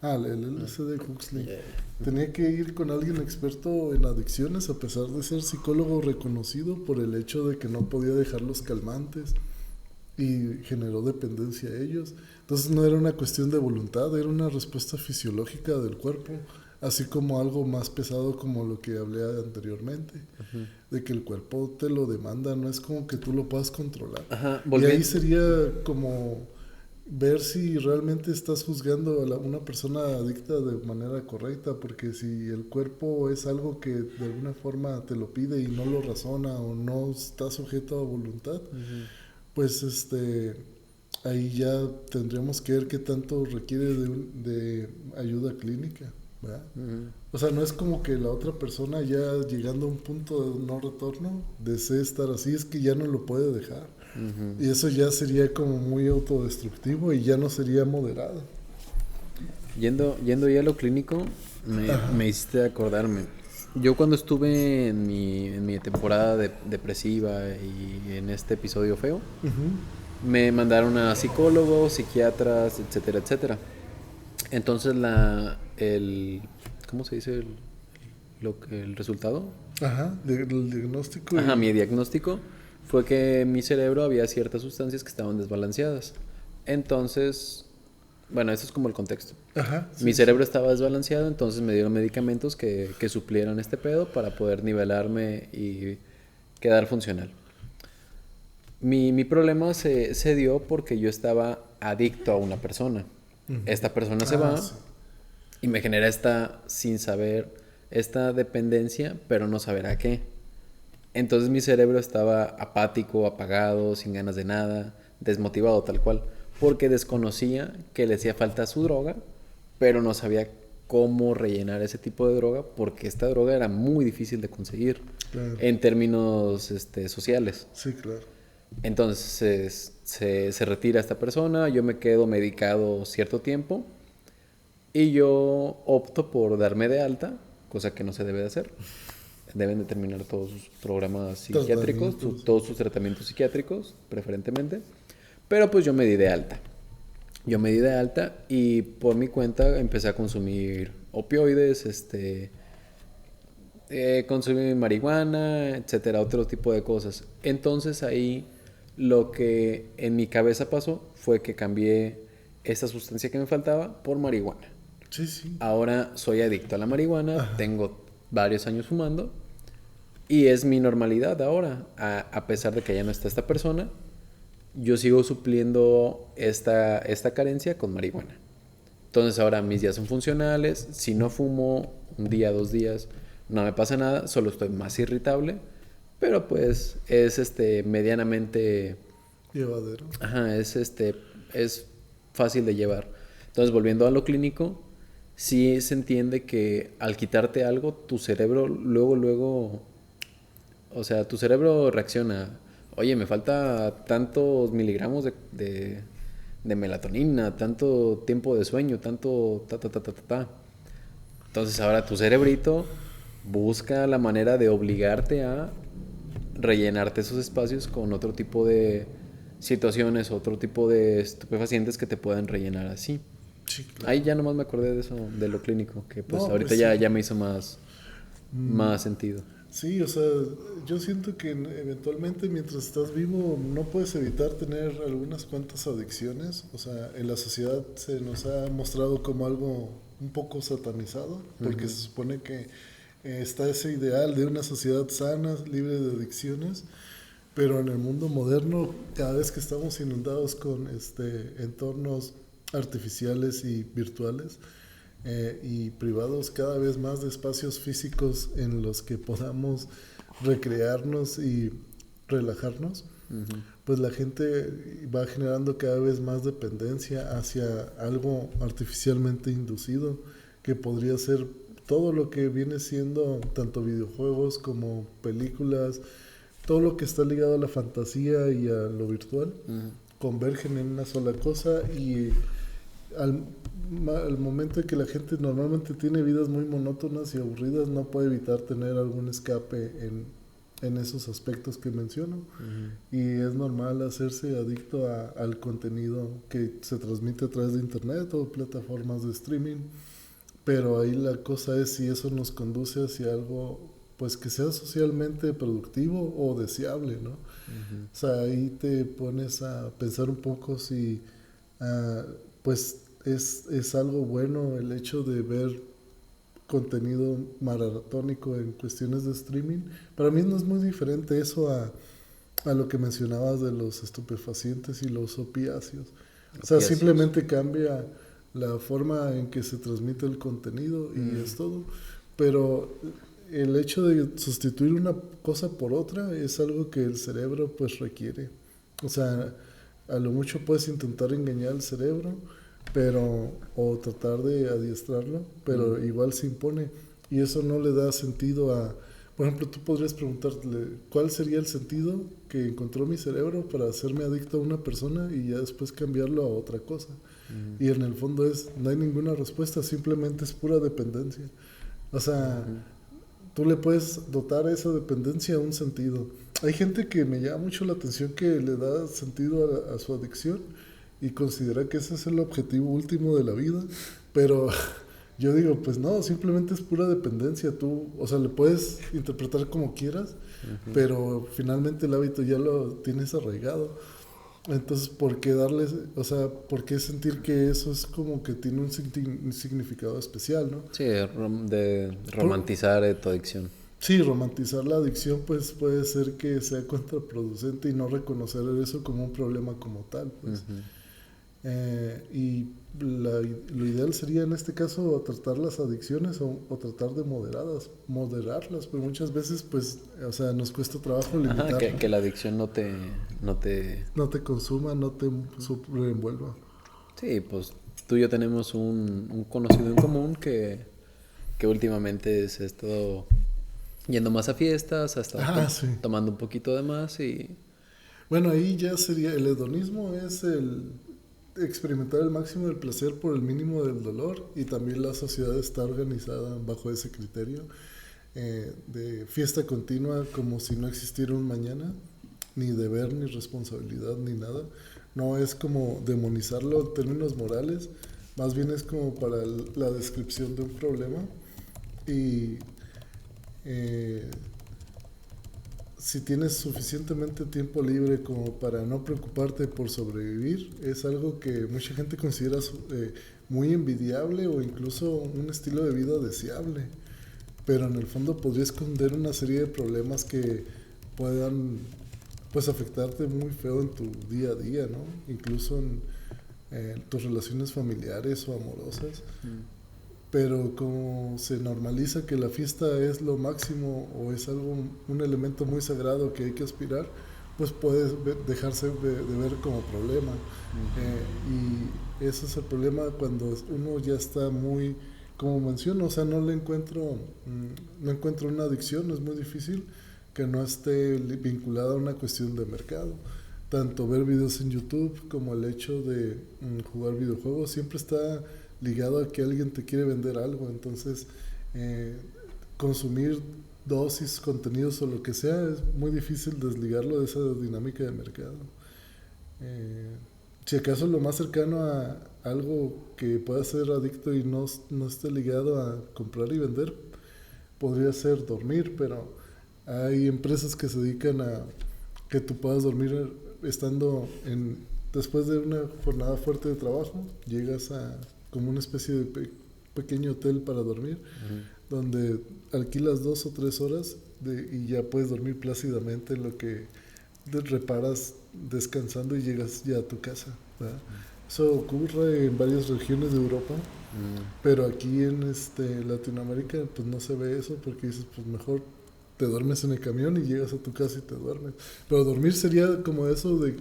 Ah, el LSD Huxley. Yeah. Tenía que ir con alguien experto en adicciones a pesar de ser psicólogo reconocido por el hecho de que no podía dejar los calmantes y generó dependencia a ellos. Entonces no era una cuestión de voluntad, era una respuesta fisiológica del cuerpo, así como algo más pesado como lo que hablé anteriormente, de que el cuerpo te lo demanda, no es como que tú lo puedas controlar. Ajá, Y ahí volviendo. sería como ver si realmente estás juzgando a una persona adicta de manera correcta, porque si el cuerpo es algo que de alguna forma te lo pide y no lo razona o no está sujeto a voluntad, pues ahí ya tendríamos que ver qué tanto requiere de ayuda clínica, ¿verdad? O sea, no es como que la otra persona ya llegando a un punto de no retorno desee estar así, es que ya no lo puede dejar. Y eso ya sería como muy autodestructivo y ya no sería moderado. Yendo ya a lo clínico, me hiciste acordarme. Yo cuando estuve en mi temporada depresiva y en este episodio feo, me mandaron a psicólogos, psiquiatras, etcétera, etcétera. Entonces ¿cómo se dice el resultado? Ajá, el diagnóstico Ajá, mi y... diagnóstico fue que en mi cerebro había ciertas sustancias que estaban desbalanceadas. Entonces, bueno, eso es como el contexto. Ajá, Mi sí, sí. cerebro estaba desbalanceado, entonces me dieron medicamentos que suplieran este pedo para poder nivelarme y quedar funcional. Mi problema se dio porque yo estaba adicto a una persona. Esta persona se va Sí. y me genera sin saber, esta dependencia, pero no saber a qué. Entonces mi cerebro estaba apático, apagado, sin ganas de nada, desmotivado tal cual, porque desconocía que le hacía falta su droga, pero no sabía cómo rellenar ese tipo de droga, porque esta droga era muy difícil de conseguir Claro. en términos sociales. Sí, claro. Entonces se retira esta persona, yo me quedo medicado cierto tiempo y yo opto por darme de alta, cosa que no se debe de hacer. Deben de terminar todos sus programas psiquiátricos, Tratamientos. todos sus tratamientos psiquiátricos, preferentemente. Pero pues yo me di de alta. Yo me di de alta y por mi cuenta empecé a consumir opioides, consumí marihuana, etcétera, otro tipo de cosas. Entonces ahí lo que en mi cabeza pasó fue que cambié esta sustancia que me faltaba por marihuana. Sí, sí. Ahora soy adicto a la marihuana, Ajá. tengo varios años fumando y es mi normalidad ahora. A pesar de que ya no está esta persona, yo sigo supliendo esta carencia con marihuana. Entonces ahora mis días son funcionales, si no fumo un día, 2 días, no me pasa nada, solo estoy más irritable, pero pues es medianamente, Llevadero. ajá, es fácil de llevar. Entonces volviendo a lo clínico, sí se entiende que al quitarte algo, tu cerebro luego, o sea, tu cerebro reacciona. oye, me falta tantos miligramos de melatonina, tanto tiempo de sueño, tanto ta, ta, ta, ta, ta, ta. Entonces ahora tu cerebrito busca la manera de obligarte a rellenarte esos espacios con otro tipo de situaciones, otro tipo de estupefacientes que te puedan rellenar así. Sí, claro. Ahí ya nomás me acordé de eso, de lo clínico, que pues No, ahorita pues sí. ya me hizo Mm, más sentido. sí, o sea, yo siento que eventualmente mientras estás vivo no puedes evitar tener algunas cuantas adicciones. O sea, en la sociedad se nos ha mostrado como algo un poco satanizado, porque Ujú. se supone que está ese ideal de una sociedad sana, libre de adicciones, pero en el mundo moderno, cada vez que estamos inundados con entornos artificiales y virtuales, y privados, cada vez más de espacios físicos en los que podamos recrearnos y relajarnos, Ujú. pues la gente va generando cada vez más dependencia hacia algo artificialmente inducido, que podría ser todo lo que viene siendo tanto videojuegos como películas, todo lo que está ligado a la fantasía y a lo virtual, Ujú. convergen en una sola cosa. Y al, al momento en que la gente normalmente tiene vidas muy monótonas y aburridas, no puede evitar tener algún escape en esos aspectos que menciono. Ujú. Y es normal hacerse adicto al contenido que se transmite a través de internet o plataformas de streaming. Pero ahí la cosa es si eso nos conduce hacia algo pues que sea socialmente productivo o deseable, ¿no? Ujú. O sea, ahí te pones a pensar un poco si ah, pues es algo bueno el hecho de ver contenido maratónico en cuestiones de streaming. Para mí no es muy diferente eso a lo que mencionabas de los estupefacientes y los opiáceos. O sea, Opiáceos. simplemente cambia la forma en que se transmite el contenido y Mm. es todo. Pero el hecho de sustituir una cosa por otra es algo que el cerebro pues requiere. O sea, a lo mucho puedes intentar engañar al cerebro, pero o tratar de adiestrarlo, Mm. pero igual se impone y eso no le da sentido a, por ejemplo, tú podrías preguntarle cuál sería el sentido que encontró mi cerebro para hacerme adicto a una persona y ya después cambiarlo a otra cosa. Mm. Y en el fondo no hay ninguna respuesta, simplemente es pura dependencia. O sea, Ujú. tú le puedes dotar esa dependencia a un sentido. Hay gente que me llama mucho la atención que le da sentido a su adicción y considera que ese es el objetivo último de la vida, pero yo digo, pues no, simplemente es pura dependencia. Tú, o sea, le puedes interpretar como quieras, Ujú. pero finalmente el hábito ya lo tienes arraigado. Entonces, ¿por qué darles, o sea, por qué sentir que eso es como que tiene un significado especial, ¿no? Sí, de Por- romantizar tu adicción. sí, romantizar la adicción pues puede ser que sea contraproducente y no reconocer eso como un problema como tal, pues. Ujú. Y lo ideal sería en este caso tratar las adicciones o tratar de moderarlas, pero muchas veces pues, o sea, nos cuesta trabajo Ajá, limitarla. que la adicción no te... No te consuma, no te sobreenvuelva. Sí, pues tú y yo tenemos un conocido en común que últimamente se ha estado yendo más a fiestas, ha estado Ah, sí. tomando un poquito de más y... Bueno, ahí ya sería, el hedonismo es el experimentar el máximo del placer por el mínimo del dolor y también la sociedad está organizada bajo ese criterio de fiesta continua como si no existiera un mañana, ni deber, ni responsabilidad, ni nada. No es como demonizarlo en términos morales, más bien es como para la descripción de un problema y eh, si tienes suficientemente tiempo libre como para no preocuparte por sobrevivir, es algo que mucha gente considera muy envidiable o incluso un estilo de vida deseable. Pero en el fondo podría esconder una serie de problemas que puedan pues afectarte muy feo en tu día a día, ¿no? Incluso en tus relaciones familiares o amorosas. Mm. Pero como se normaliza que la fiesta es lo máximo o es algo, un elemento muy sagrado que hay que aspirar, pues puede dejarse de ver como problema. Y ese es el problema cuando uno ya está muy, como menciono, o sea, no encuentro una adicción, es muy difícil, que no esté vinculada a una cuestión de mercado. Tanto ver videos en YouTube como el hecho de jugar videojuegos siempre está ligado a que alguien te quiere vender algo. Entonces, consumir dosis, contenidos o lo que sea, es muy difícil desligarlo de esa dinámica de mercado. Si acaso lo más cercano a algo que pueda ser adicto y no esté ligado a comprar y vender, podría ser dormir, pero hay empresas que se dedican a que tú puedas dormir estando después de una jornada fuerte de trabajo, llegas a como una especie de pequeño hotel para dormir, donde alquilas 2 o 3 horas y ya puedes dormir plácidamente en lo que reparas descansando y llegas ya a tu casa, ¿verdad? Eso ocurre en varias regiones de Europa, pero aquí en Latinoamérica pues no se ve eso porque dices pues mejor te duermes en el camión y llegas a tu casa y te duermes. Pero dormir sería como eso de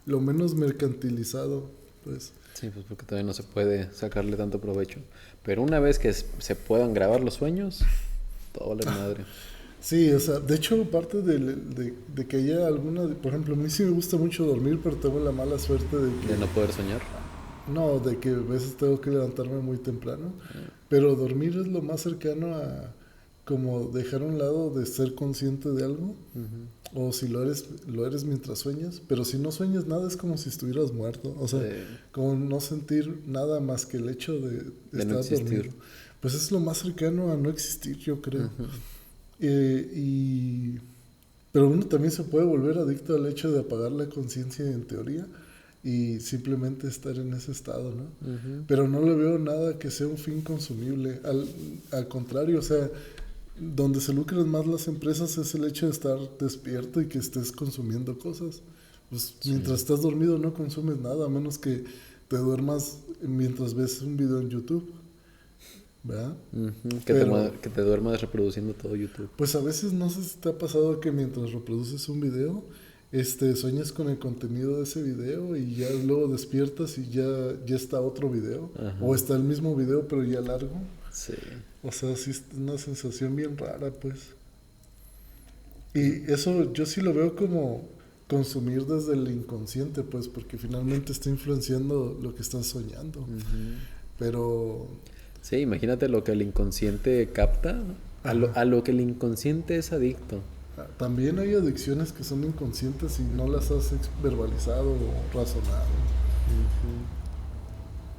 lo menos mercantilizado, pues. Sí, pues porque todavía no se puede sacarle tanto provecho. Pero una vez que se puedan grabar los sueños, todo vale madre. Sí, o sea, de hecho parte de que haya alguna, por ejemplo, a mí sí me gusta mucho dormir, pero tengo la mala suerte de que... De no poder soñar. No, de que a veces tengo que levantarme muy temprano, pero dormir es lo más cercano a como dejar a un lado de ser consciente de algo, o si lo eres mientras sueñas, pero si no sueñas nada es como si estuvieras muerto, o sea, como no sentir nada más que el hecho de estar no existir. dormido. Pues es lo más cercano a no existir, yo creo. Pero uno también se puede volver adicto al hecho de apagar la conciencia en teoría y simplemente estar en ese estado, ¿no? Pero no le veo nada que sea un fin consumible. Al contrario, o sea, donde se lucran más las empresas es el hecho de estar despierto y que estés consumiendo cosas. Pues mientras estás dormido no consumes nada, a menos que te duermas mientras ves un video en YouTube, ¿verdad? Que te duermas reproduciendo todo YouTube. Pues a veces no sé si te ha pasado que mientras reproduces un video, sueñas con el contenido de ese video y ya luego despiertas y ya está otro video. O está el mismo video pero ya largo. Sí. O sea, sí es una sensación bien rara, pues. Y eso yo sí lo veo como consumir desde el inconsciente, pues, porque finalmente está influenciando lo que estás soñando. Pero... Sí, imagínate lo que el inconsciente capta, a lo que el inconsciente es adicto. También hay adicciones que son inconscientes y no las has verbalizado o razonado.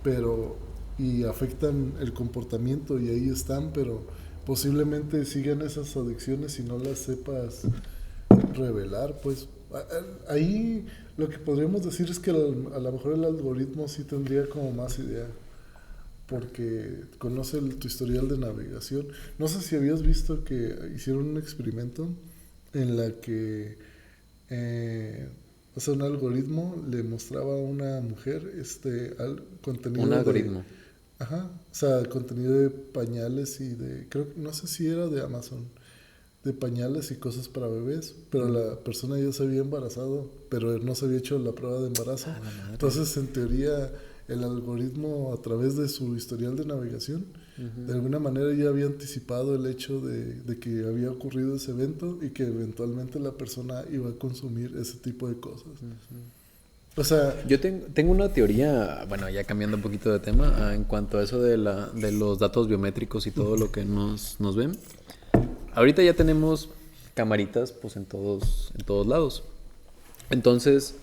Pero, y afectan el comportamiento y ahí están, pero posiblemente sigan esas adicciones y no las sepas revelar, pues. Ahí lo que podríamos decir es que a lo mejor el algoritmo sí tendría como más idea, porque conoce tu historial de navegación. No sé si habías visto que hicieron un experimento en la que o sea, un algoritmo le mostraba a una mujer contenido un algoritmo. O sea, contenido de pañales y no sé si era de Amazon, de pañales y cosas para bebés, pero la persona ya se había embarazado, pero no se había hecho la prueba de embarazo. Entonces, en teoría, el algoritmo, a través de su historial de navegación, de alguna manera ya había anticipado el hecho de que había ocurrido ese evento y que eventualmente la persona iba a consumir ese tipo de cosas. O sea... Yo tengo una teoría, bueno, ya cambiando un poquito de tema, en cuanto a eso de los datos biométricos y todo lo que nos ven. Ahorita ya tenemos camaritas pues en todos lados. Entonces,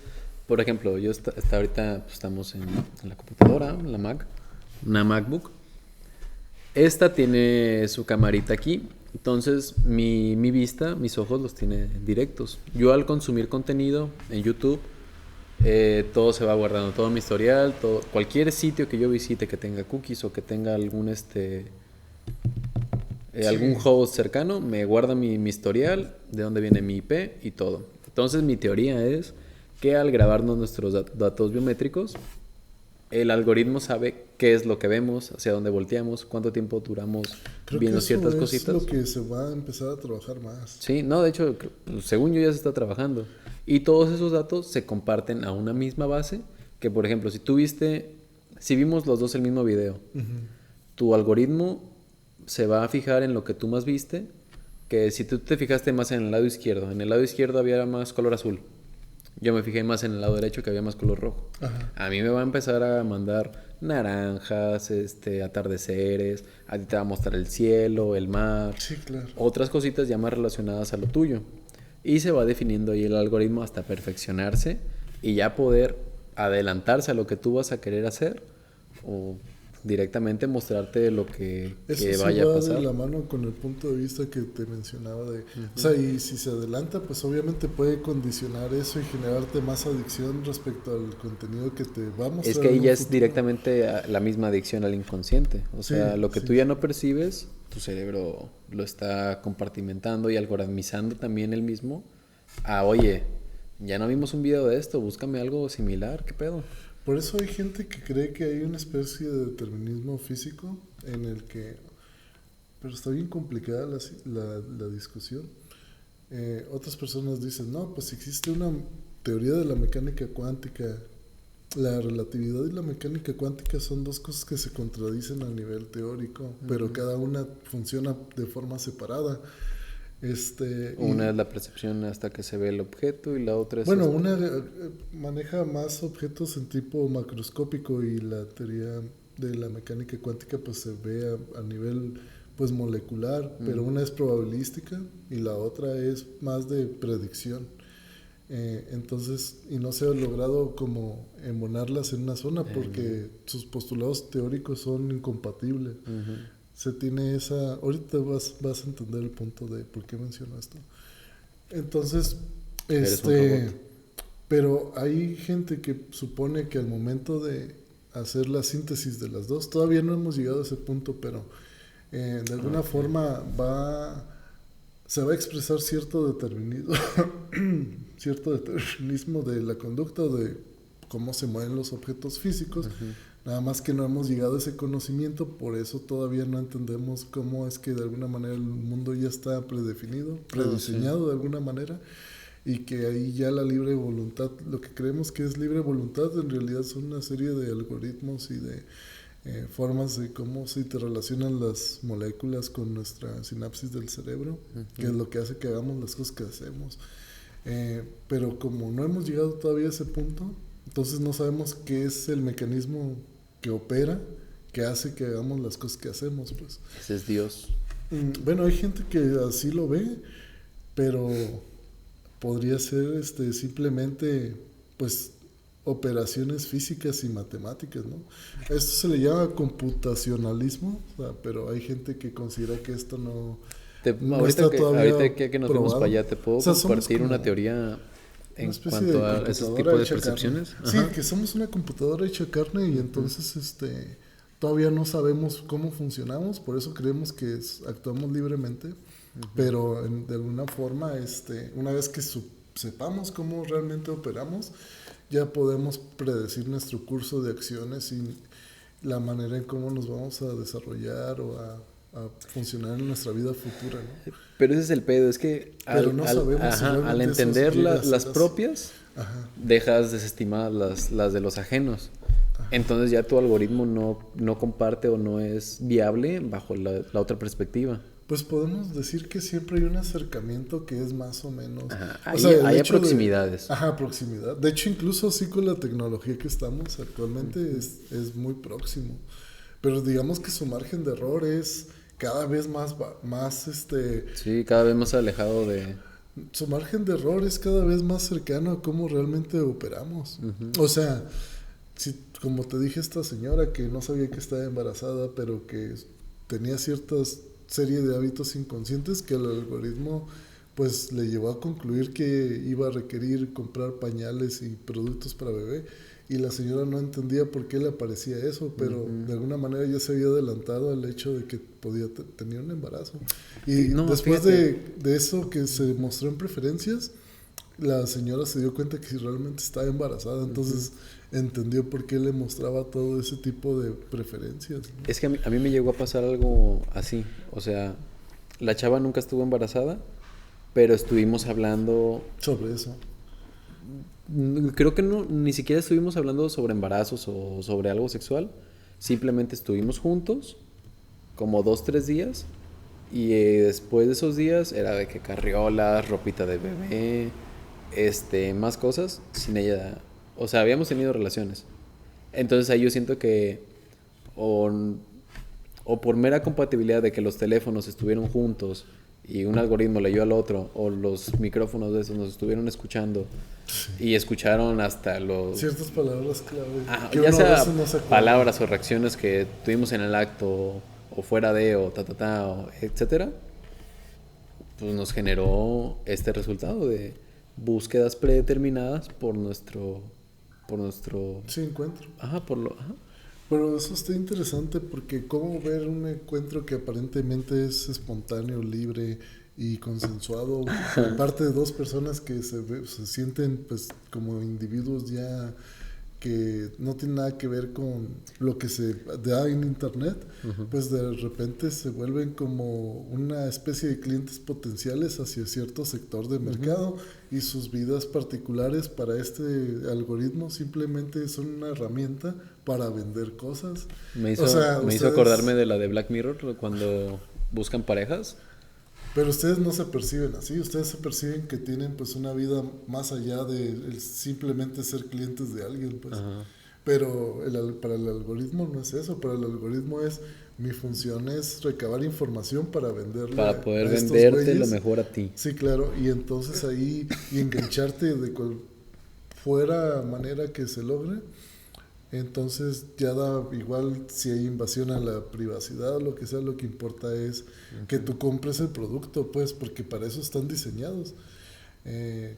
por ejemplo, yo ahorita pues, estamos en la computadora, en la Mac, una MacBook. Esta tiene su camarita aquí, entonces mi vista, mis ojos los tiene directos. Yo al consumir contenido en YouTube, todo se va guardando, todo mi historial, cualquier sitio que yo visite que tenga cookies o que tenga algún algún host cercano, me guarda mi historial, de dónde viene mi IP y todo. Entonces mi teoría es que al grabarnos nuestros datos biométricos, el algoritmo sabe qué es lo que vemos, hacia dónde volteamos, cuánto tiempo duramos viendo ciertas cositas. Creo que eso es lo que se va a empezar a trabajar más. Sí, no, de hecho, según yo ya se está trabajando. Y todos esos datos se comparten a una misma base, que por ejemplo, si vimos los dos el mismo video, tu algoritmo se va a fijar en lo que tú más viste que si tú te fijaste más en el lado izquierdo, en el lado izquierdo había más color azul. Yo me fijé más en el lado derecho que había más color rojo. Ajá. A mí me va a empezar a mandar naranjas, atardeceres, a ti te va a mostrar el cielo, el mar, Sí, claro. otras cositas ya más relacionadas a lo tuyo. Y se va definiendo ahí el algoritmo hasta perfeccionarse y ya poder adelantarse a lo que tú vas a querer hacer o directamente mostrarte lo que Eso sí vaya a va pasar. de la mano con el punto de vista que te mencionaba de... O sea, y si se adelanta, pues obviamente puede condicionar eso y generarte más adicción respecto al contenido que te va a mostrar. Es que ahí en ya un es futuro. directamente la misma adicción al inconsciente. O Sí, sea, lo que sí, tú ya sí. no percibes, tu cerebro lo está compartimentando y algoritmizando también él mismo. Oye, ya no vimos un video de esto, búscame algo similar, ¿qué pedo? Por eso hay gente que cree que hay una especie de determinismo físico en el que... Pero está bien complicada la discusión. Otras personas dicen, no, pues existe una teoría de la mecánica cuántica. La relatividad y la mecánica cuántica son dos cosas que se contradicen a nivel teórico, pero cada una funciona de forma separada. Una es la percepción hasta que se ve el objeto y la otra es... Bueno, una maneja más objetos en tipo macroscópico y la teoría de la mecánica cuántica pues se ve a nivel pues molecular, pero una es probabilística y la otra es más de predicción. Entonces, y no se ha logrado como embonarlas en una zona porque sus postulados teóricos son incompatibles. Se tiene esa... Ahorita vas a entender el punto de por qué menciono esto. Entonces, Eres un robot. pero hay gente que supone que al momento de hacer la síntesis de las dos, todavía no hemos llegado a ese punto, pero de alguna forma se va a expresar cierto determinismo, cierto determinismo de la conducta, de cómo se mueven los objetos físicos. Nada más que no hemos llegado a ese conocimiento, por eso todavía no entendemos cómo es que de alguna manera el mundo ya está predefinido, prediseñado de alguna manera, y que ahí ya la libre voluntad, lo que creemos que es libre voluntad, en realidad son una serie de algoritmos y de formas de cómo se interrelacionan las moléculas con nuestra sinapsis del cerebro, que es lo que hace que hagamos las cosas que hacemos. Pero como no hemos llegado todavía a ese punto, entonces no sabemos qué es el mecanismo que opera, que hace que hagamos las cosas que hacemos, pues. Ese es Dios. Bueno, hay gente que así lo ve, pero podría ser simplemente, pues, operaciones físicas y matemáticas, ¿no? Esto se le llama computacionalismo, o sea, pero hay gente que considera que esto no está todavía ahorita que nos vemos probado. para allá, ¿te puedo O sea, somos compartir una como teoría una en especie cuanto de a ese computadora tipo de hecha percepciones? carne. Sí, que somos una computadora hecha carne y entonces todavía no sabemos cómo funcionamos, por eso creemos que actuamos libremente, pero de alguna forma una vez que sepamos cómo realmente operamos, ya podemos predecir nuestro curso de acciones y la manera en cómo nos vamos a desarrollar o a funcionar en nuestra vida futura, ¿no? Pero ese es el pedo, es que Pero no sabemos si realmente al eso entender llega a ser las así. propias, Ajá. dejas desestimadas las de los ajenos. Entonces ya tu algoritmo no comparte o no es viable bajo la otra perspectiva. Pues podemos decir que siempre hay un acercamiento que es más o menos... Ajá. O sea, el Hay hecho proximidades. proximidad. De hecho, incluso así con la tecnología que estamos actualmente es muy próximo. Pero digamos que su margen de error es cada vez más Sí, cada vez más alejado de... su margen de error es cada vez más cercano a cómo realmente operamos. O sea, si, como te dije, esta señora que no sabía que estaba embarazada, pero que tenía ciertas serie de hábitos inconscientes que el algoritmo pues le llevó a concluir que iba a requerir comprar pañales y productos para bebé, y la señora no entendía por qué le aparecía eso, pero de alguna manera ya se había adelantado al hecho de que podía tener un embarazo. Y No, después fíjate. de eso que se mostró en preferencias, la señora se dio cuenta que realmente estaba embarazada, entonces entendió por qué le mostraba todo ese tipo de preferencias, ¿no? Es que a mí me llegó a pasar algo así. O sea, la chava nunca estuvo embarazada, pero estuvimos hablando... Sobre eso. Creo que ni siquiera estuvimos hablando sobre embarazos o sobre algo sexual. Simplemente estuvimos juntos como 2, 3 días Y después de esos días era de que carriolas, ropita de bebé, más cosas sin ella. O sea, habíamos tenido relaciones. Entonces ahí yo siento que o, o por mera compatibilidad de que los teléfonos estuvieron juntos y un algoritmo leyó al otro, o los micrófonos de esos nos estuvieron escuchando y escucharon hasta los... Ciertas palabras clave. Que ya uno a sea veces no se acuerda. palabras o reacciones que tuvimos en el acto o fuera de o o etcétera, pues nos generó este resultado de búsquedas predeterminadas por nuestro Sí, encuentro. ajá. Pero eso está interesante porque cómo ver un encuentro que aparentemente es espontáneo, libre y consensuado por parte de dos personas que se sienten pues como individuos ya que no tienen nada que ver con lo que se da en internet, pues de repente se vuelven como una especie de clientes potenciales hacia cierto sector de mercado y sus vidas particulares para este algoritmo simplemente son una herramienta para vender cosas. Me O sea, hizo ustedes, acordarme de la de Black Mirror cuando buscan parejas. pero ustedes no se perciben así, ustedes se perciben que tienen pues una vida más allá de simplemente ser clientes de alguien, pues. Ajá. Pero para el algoritmo no es eso, para el algoritmo es mi función es recabar información para venderle Para poder a estos venderte lo güeyes. mejor a ti. Sí, claro, y entonces ahí y engancharte de cual fuera manera que se logre. Entonces ya da igual si hay invasión a la privacidad o lo que sea, lo que importa es que tú compres el producto, pues, porque para eso están diseñados. Eh,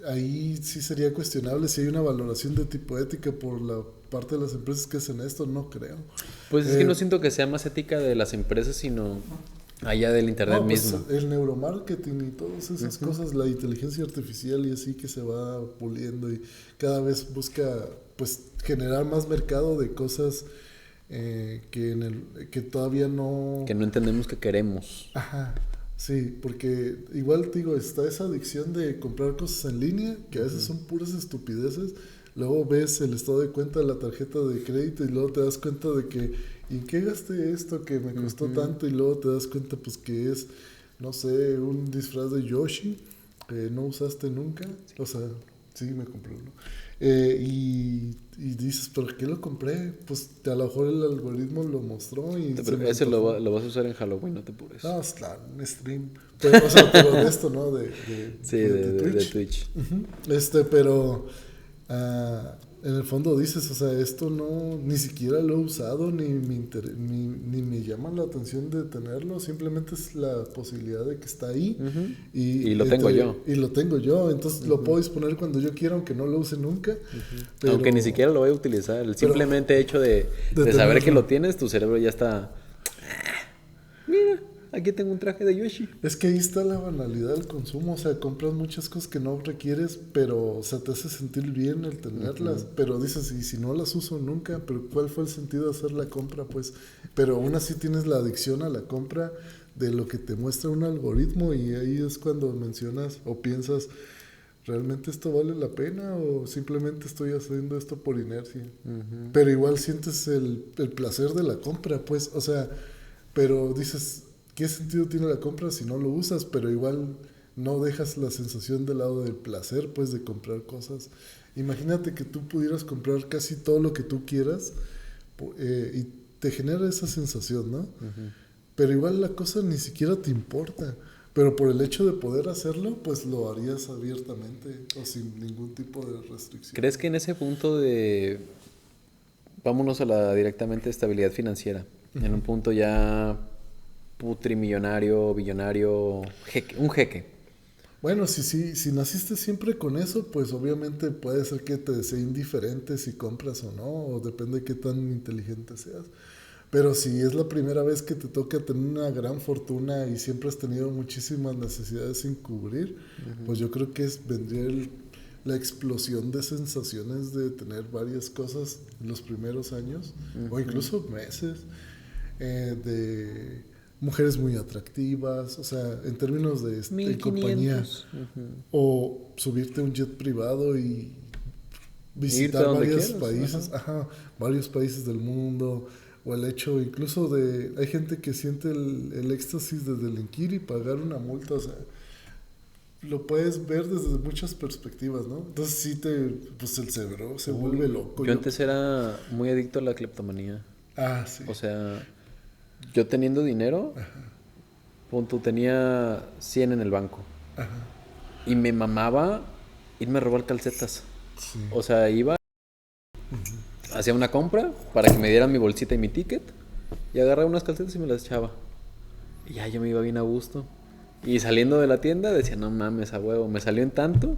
Ahí sí sería cuestionable si hay una valoración de tipo ética por la parte de las empresas que hacen esto, no creo. Pues es que no Eh, siento que sea más ética de las empresas, sino allá del internet no, pues mismo. el neuromarketing y todas esas cosas, la inteligencia artificial y así que se va puliendo y cada vez busca pues generar más mercado de cosas que todavía no... Que no entendemos que queremos. Ajá, sí, porque igual te digo, está esa adicción de comprar cosas en línea, que a veces son puras estupideces. Luego ves el estado de cuenta de la tarjeta de crédito y luego te das cuenta de que, ¿y en qué gasté esto que me costó tanto? Y luego te das cuenta pues que es, no sé, un disfraz de Yoshi que no usaste nunca. O sea, sí, me compré uno. Y dices, ¿por qué lo compré? Pues a lo mejor el algoritmo lo mostró y se Pero me ese antojó. lo vas a usar en Halloween, no te apures. No, es claro, un stream. Pero, o sea, pero de esto, ¿no? Sí, De de Twitch. Twitch. Pero en el fondo dices, o sea, esto no, ni siquiera lo he usado, ni me llama la atención de tenerlo, simplemente es la posibilidad de que está ahí Y lo tengo yo. y lo tengo yo, entonces lo puedo disponer cuando yo quiera, aunque no lo use nunca. Pero, Aunque ni siquiera lo voy a utilizar. El pero- simplemente hecho de saber tenerlo. que lo tienes, tu cerebro ya está. Mira, aquí tengo un traje de Yoshi. Es que ahí está la banalidad del consumo, o sea, compras muchas cosas que no requieres, pero o sea, te hace sentir bien el tenerlas, pero dices, y si no las uso nunca, pero ¿cuál fue el sentido de hacer la compra? Pues, pero aún así tienes la adicción a la compra de lo que te muestra un algoritmo y ahí es cuando mencionas o piensas, ¿realmente esto vale la pena o simplemente estoy haciendo esto por inercia? Pero igual sientes el placer de la compra, pues, o sea, pero dices, ¿qué sentido tiene la compra si no lo usas? Pero igual no dejas la sensación del lado del placer, pues, de comprar cosas. Imagínate que tú pudieras comprar casi todo lo que tú quieras y te genera esa sensación, ¿no? Pero igual la cosa ni siquiera te importa. Pero por el hecho de poder hacerlo, pues lo harías abiertamente o sin ningún tipo de restricción. ¿Crees que en ese punto de... Vámonos a la directamente estabilidad financiera. En un punto ya putrimillonario, billonario, un jeque. Bueno, si naciste siempre con eso, pues obviamente puede ser que te sea indiferente si compras o no, o depende de qué tan inteligente seas. Pero si es la primera vez que te toca tener una gran fortuna y siempre has tenido muchísimas necesidades sin cubrir, pues yo creo que vendría la explosión de sensaciones de tener varias cosas en los primeros años, o incluso meses, de mujeres muy atractivas, o sea, en términos de compañía, 1500. o subirte a un jet privado y Irte visitar a donde varios quieras. países, varios países del mundo, o el hecho incluso de, hay gente que siente el éxtasis de delinquir y pagar una multa, o sea, lo puedes ver desde muchas perspectivas, ¿no? Entonces sí pues el cerebro se vuelve loco. Yo antes era muy adicto a la cleptomanía. Sí. O sea, yo teniendo dinero, punto, tenía 100 en el banco. Ajá. Y me mamaba irme a robar calcetas. Sí. O sea, iba, hacía una compra para que me dieran mi bolsita y mi ticket. Y agarraba unas calcetas y me las echaba. Y ya yo me iba bien a gusto. Y saliendo de la tienda decía, no mames, a huevo, me salió en tanto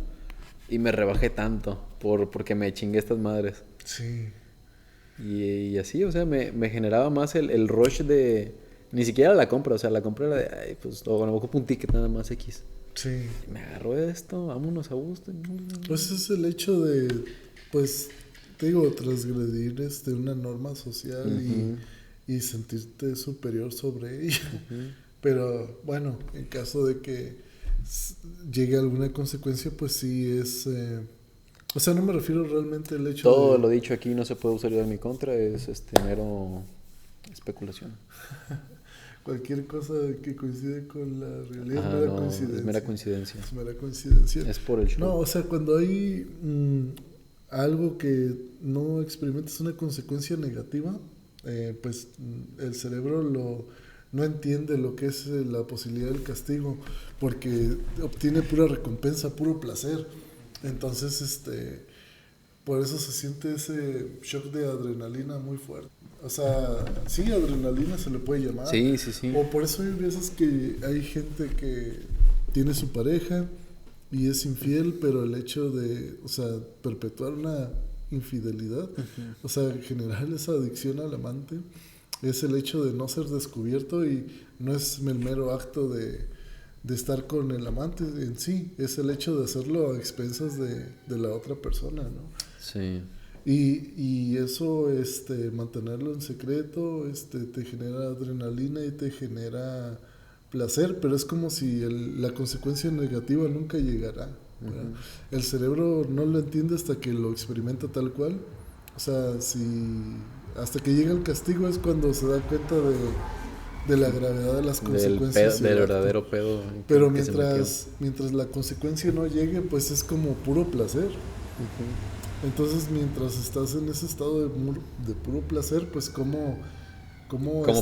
y me rebajé tanto porque me chingué estas madres. Sí. Y así, o sea, me generaba más el rush de... Ni siquiera la compra, o sea, la compra era de, ay, pues, o me ocupo un ticket nada más X. Sí. Y me agarró esto, vámonos a gusto. Pues es el hecho de, pues, te digo, transgredir una norma social y sentirte superior sobre ella. Pero bueno, en caso de que llegue alguna consecuencia, pues sí es... o sea, no me refiero realmente al hecho Todo de... lo dicho aquí no se puede usar en mi contra, es mero especulación. Cualquier cosa que coincide con la realidad es Ah, mera no, coincidencia. es mera coincidencia. Es mera coincidencia. Es por el show. No, o sea, cuando hay algo que no experimentas una consecuencia negativa, pues el cerebro no entiende lo que es la posibilidad del castigo, porque obtiene pura recompensa, puro placer. Entonces, por eso se siente ese shock de adrenalina muy fuerte. O sea, sí, adrenalina se le puede llamar. Sí, sí, sí. O por eso hay veces que hay gente que tiene su pareja y es infiel, pero el hecho de, o sea, perpetuar una infidelidad, o sea, generar esa adicción al amante, es el hecho de no ser descubierto y no es el mero acto de estar con el amante en sí, es el hecho de hacerlo a expensas de la otra persona, ¿no? Sí. Y eso, mantenerlo en secreto, te genera adrenalina y te genera placer, pero es como si la consecuencia negativa nunca llegará. El cerebro no lo entiende hasta que lo experimenta tal cual. O sea, hasta que llega el castigo es cuando se da cuenta de la gravedad de las consecuencias. Del verdadero pedo. Pero mientras la consecuencia no llegue, pues es como puro placer. Entonces, mientras estás en ese estado de puro placer, pues cómo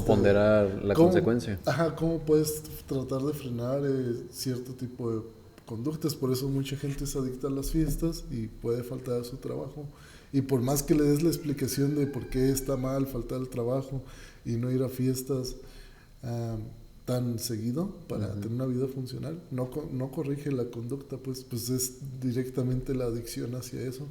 ponderar la consecuencia. Ajá, cómo puedes tratar de frenar cierto tipo de conductas. Por eso mucha gente es adicta a las fiestas y puede faltar a su trabajo. Y por más que le des la explicación de por qué está mal faltar al trabajo y no ir a fiestas tan seguido para tener una vida funcional, no corrige la conducta, pues es directamente la adicción hacia eso.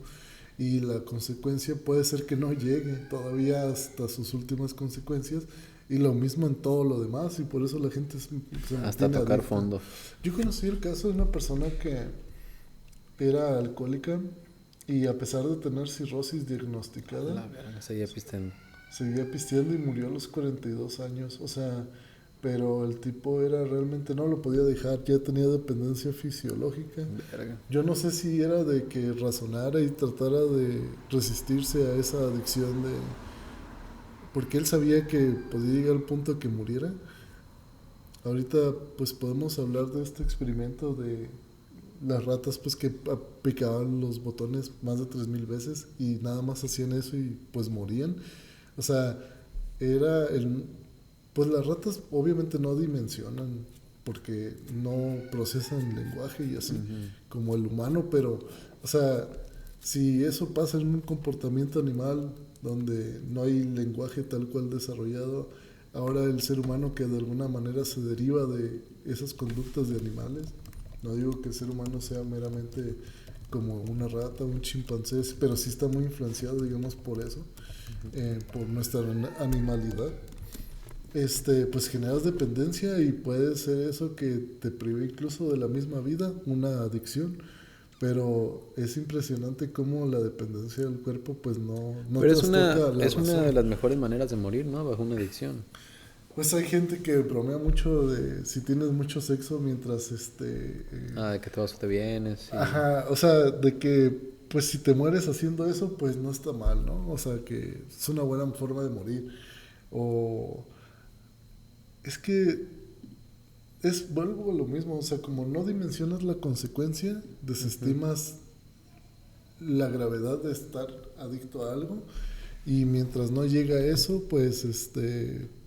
Y la consecuencia puede ser que no llegue todavía hasta sus últimas consecuencias, y lo mismo en todo lo demás, y por eso la gente se hasta tocar adicta. fondo. Yo conocí el caso de una persona que era alcohólica y a pesar de tener cirrosis diagnosticada, La verga, seguía pisteando y murió a los 42 años, o sea, pero el tipo realmente no lo podía dejar, ya tenía dependencia fisiológica. Verga. Yo no sé si era de que razonara y tratara de resistirse a esa adicción porque él sabía que podía llegar al punto de que muriera. Ahorita pues podemos hablar de este experimento de las ratas pues que picaban los botones más de 3000 veces y nada más hacían eso y pues morían. O sea, pues las ratas obviamente no dimensionan porque no procesan lenguaje y así como el humano, pero, o sea, si eso pasa en un comportamiento animal donde no hay lenguaje tal cual desarrollado, ahora el ser humano que de alguna manera se deriva de esas conductas de animales, no digo que el ser humano sea meramente como una rata, un chimpancé, pero sí está muy influenciado, digamos, por eso, por nuestra animalidad. Pues generas dependencia y puede ser eso que te prive incluso de la misma vida, una adicción. Pero es impresionante cómo la dependencia del cuerpo pues no pero es una de las mejores maneras de morir, ¿no? Bajo una adicción. Pues hay gente que bromea mucho de si tienes mucho sexo mientras de que todo te vienes. Sí. Ajá, o sea, de que pues si te mueres haciendo eso pues no está mal, ¿no? O sea, que es una buena forma de morir. O es que vuelvo a lo mismo, o sea, como no dimensionas la consecuencia, desestimas la gravedad de estar adicto a algo, y mientras no llega a eso, pues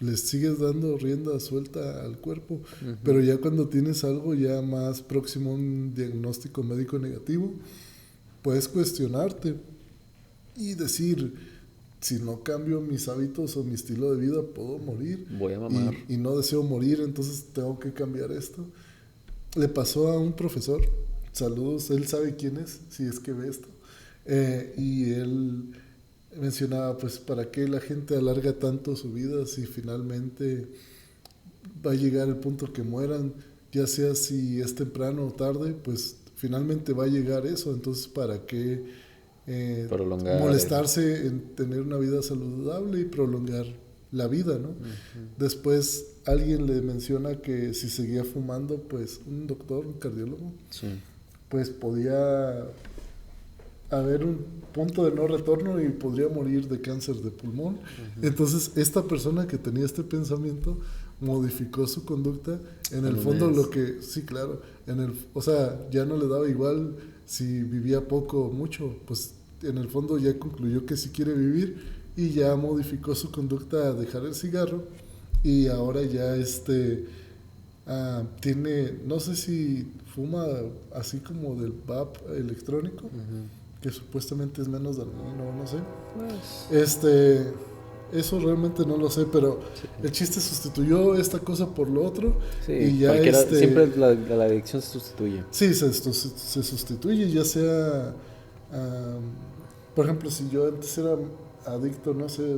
les sigues dando rienda suelta al cuerpo. Pero ya cuando tienes algo ya más próximo a un diagnóstico médico negativo, puedes cuestionarte y decir, si no cambio mis hábitos o mi estilo de vida, puedo morir. Voy a mamar. Y no deseo morir, entonces tengo que cambiar esto. Le pasó a un profesor, saludos, él sabe quién es, si es que ve esto. Y él mencionaba, pues, ¿para qué la gente alarga tanto su vida si finalmente va a llegar el punto que mueran? Ya sea si es temprano o tarde, pues finalmente va a llegar eso. Entonces, ¿para qué molestarse en tener una vida saludable y prolongar la vida, ¿no? Después alguien le menciona que si seguía fumando, pues un doctor, un cardiólogo, pues podía haber un punto de no retorno y podría morir de cáncer de pulmón. Entonces esta persona que tenía este pensamiento modificó su conducta. En el fondo lo que, sí, claro, o sea, ya no le daba igual si vivía poco o mucho, pues en el fondo ya concluyó que sí quiere vivir y ya modificó su conducta a dejar el cigarro, y ahora ya tiene, no sé si fuma así como del vape electrónico, que supuestamente es menos dañino, no sé. Eso realmente no lo sé, pero el chiste sustituyó esta cosa por lo otro. Sí, y ya siempre la adicción se sustituye. Sí, se sustituye, ya sea, por ejemplo, si yo antes era adicto, no sé,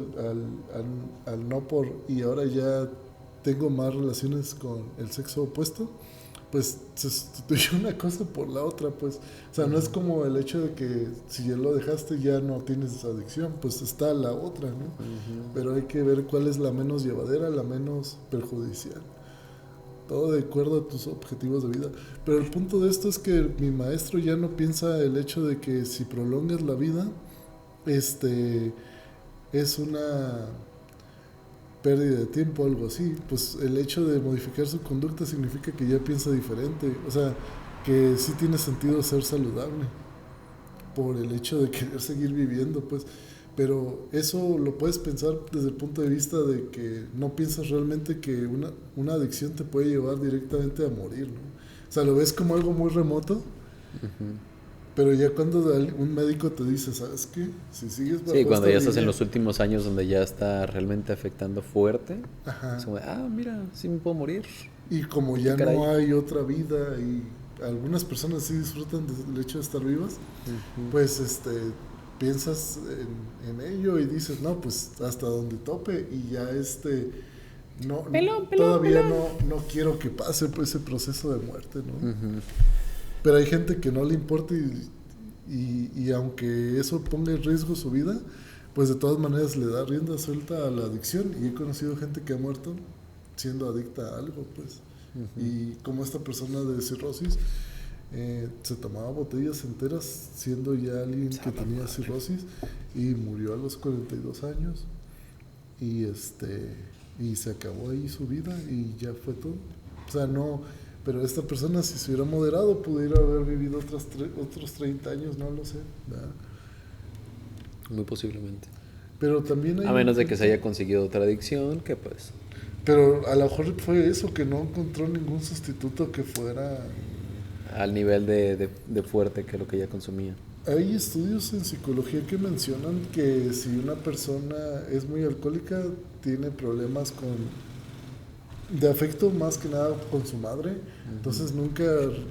al no por, y ahora ya tengo más relaciones con el sexo opuesto, pues se sustituye una cosa por la otra, pues. O sea, no es como el hecho de que si ya lo dejaste ya no tienes esa adicción, pues está la otra, ¿no? Pero hay que ver cuál es la menos llevadera, la menos perjudicial. Todo de acuerdo a tus objetivos de vida. Pero el punto de esto es que mi maestro ya no piensa el hecho de que si prolongas la vida, es una pérdida de tiempo o algo así. Pues el hecho de modificar su conducta significa que ya piensa diferente. O sea, que sí tiene sentido ser saludable por el hecho de querer seguir viviendo, pues. Pero eso lo puedes pensar desde el punto de vista de que no piensas realmente que una adicción te puede llevar directamente a morir, ¿no? O sea, lo ves como algo muy remoto, pero ya cuando un médico te dice, ¿sabes qué? Si sigues bajo cuando esta ya estás línea, en los últimos años donde ya está realmente afectando fuerte, es como, mira, sí me puedo morir. Y como ya no hay otra vida y algunas personas sí disfrutan del hecho de estar vivas, pues piensas en ello y dices, no, pues hasta donde tope, y ya todavía no quiero que pase pues, ese proceso de muerte, ¿no? Pero hay gente que no le importa y aunque eso ponga en riesgo su vida, pues de todas maneras le da rienda suelta a la adicción, y he conocido gente que ha muerto siendo adicta a algo, pues. Y como esta persona de cirrosis, se tomaba botellas enteras siendo ya alguien que tenía cirrosis, y murió a los 42 años y se acabó ahí su vida y ya fue todo. O sea, no, pero esta persona, si se hubiera moderado, pudiera haber vivido otros 30 años, no lo sé, ¿verdad? Muy posiblemente. Pero también hay, a menos de que se haya conseguido otra adicción, que pues... Pero a lo mejor fue eso, que no encontró ningún sustituto que fuera al nivel de fuerte que lo que ella consumía. Hay estudios en psicología que mencionan que si una persona es muy alcohólica, tiene problemas de afecto más que nada con su madre. Entonces nunca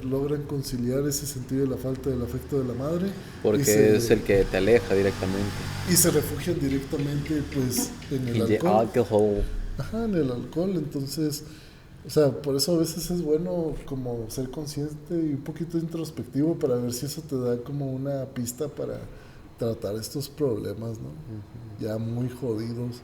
logran conciliar ese sentido de la falta del afecto de la madre. Porque es el que te aleja directamente. Y se refugian directamente pues en el alcohol. Ajá, en el alcohol. Entonces, o sea, por eso a veces es bueno como ser consciente y un poquito introspectivo para ver si eso te da como una pista para tratar estos problemas, ¿no? Ya muy jodidos.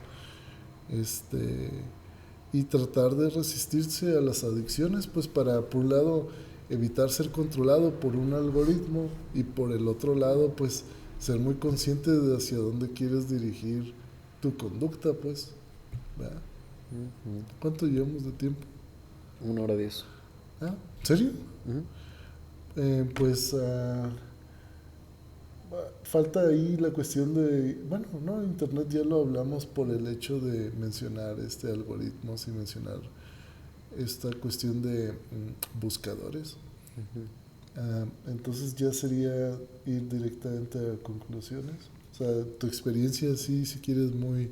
Y tratar de resistirse a las adicciones, pues para, por un lado, evitar ser controlado por un algoritmo, y por el otro lado, pues ser muy consciente de hacia dónde quieres dirigir tu conducta, pues, ¿verdad? Ujú. ¿Cuánto llevamos de tiempo? 1 hora 10. ¿Ah? ¿Serio? Ujú. Pues falta ahí la cuestión de, bueno, no, Internet ya lo hablamos por el hecho de mencionar algoritmos y mencionar esta cuestión de buscadores. Ujú. Entonces ya sería ir directamente a conclusiones. O sea, tu experiencia, sí, si quieres, muy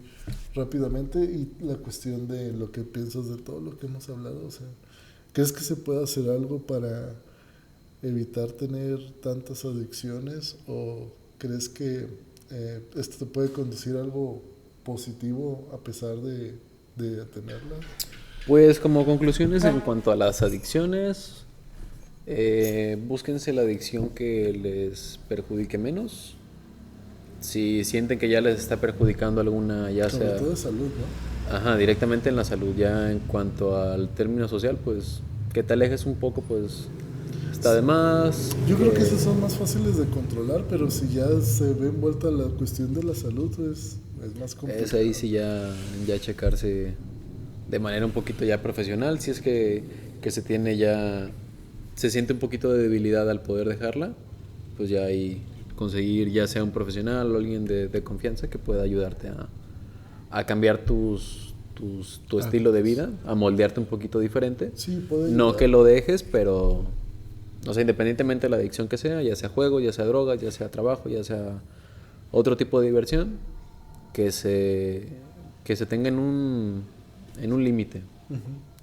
rápidamente, y la cuestión de lo que piensas de todo lo que hemos hablado. O sea, ¿crees que se puede hacer algo para evitar tener tantas adicciones, o crees que esto te puede conducir a algo positivo a pesar de tenerlas? Pues como conclusiones en cuanto a las adicciones, búsquense la adicción que les perjudique menos. Si sienten que ya les está perjudicando alguna, ya Sobre sea, todo de salud, ¿no? ajá, directamente en la salud, ya en cuanto al término social, pues que te alejes un poco, pues está de más. Yo creo que Que esos son más fáciles de controlar, pero si ya se ve envuelta la cuestión de la salud, es más es complicado. ahí sí ya checarse de manera un poquito ya profesional, si es que se tiene ya, se siente un poquito de debilidad al poder dejarla, pues ya ahí conseguir ya sea un profesional o alguien de confianza que pueda ayudarte a cambiar tu estilo de Hábitos. vida, a moldearte un poquito diferente. Sí, puede No ayudar. que lo dejes, pero, o sea, independientemente de la adicción que sea, ya sea juego, ya sea drogas, ya sea trabajo, ya sea otro tipo de diversión, que se, que se tenga en un límite.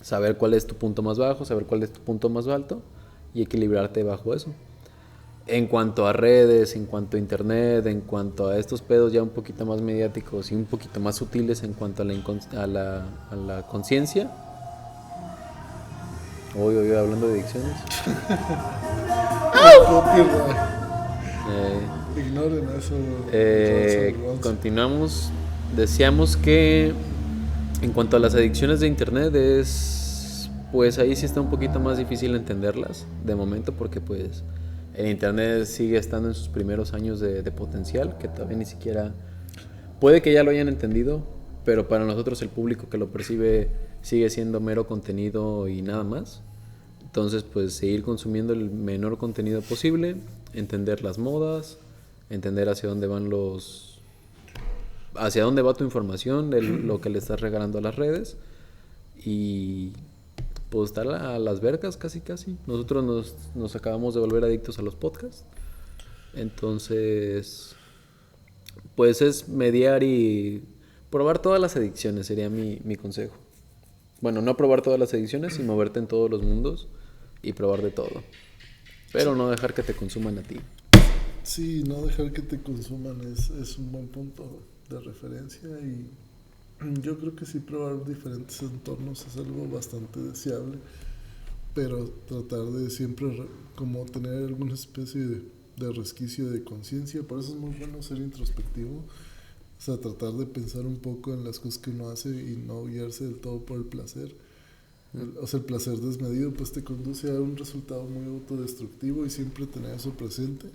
Saber cuál es tu punto más bajo, saber cuál es tu punto más alto y equilibrarte bajo eso. En cuanto a redes, en cuanto a internet, en cuanto a estos pedos ya un poquito más mediáticos y un poquito más sutiles en cuanto a la conciencia. Hoy hablando de adicciones. Copyright. Eh, Ignoren eso. Gonzo. Continuamos. Decíamos que en cuanto a las adicciones de internet pues ahí sí está un poquito más difícil entenderlas de momento porque pues el internet sigue estando en sus primeros años de potencial, que todavía ni siquiera, puede que ya lo hayan entendido, pero para nosotros el público que lo percibe sigue siendo mero contenido y nada más. Entonces, pues seguir consumiendo el menor contenido posible, entender las modas, entender hacia dónde va tu información, de lo que le estás regalando a las redes, y pues estar a las vergas casi casi. Nosotros nos acabamos de volver adictos a los podcasts. Entonces, pues es mediar y probar todas las adicciones, sería mi consejo. Bueno, no probar todas las adicciones, sino moverte en todos los mundos y probar de todo. Pero no dejar que te consuman a ti. Sí, no dejar que te consuman es un buen punto de referencia, y yo creo que sí, probar diferentes entornos es algo bastante deseable, pero tratar de siempre como tener alguna especie de resquicio de conciencia. Por eso es muy bueno ser introspectivo, o sea, tratar de pensar un poco en las cosas que uno hace y no guiarse del todo por el placer. O sea, el placer desmedido pues te conduce a un resultado muy autodestructivo, y siempre tener eso presente.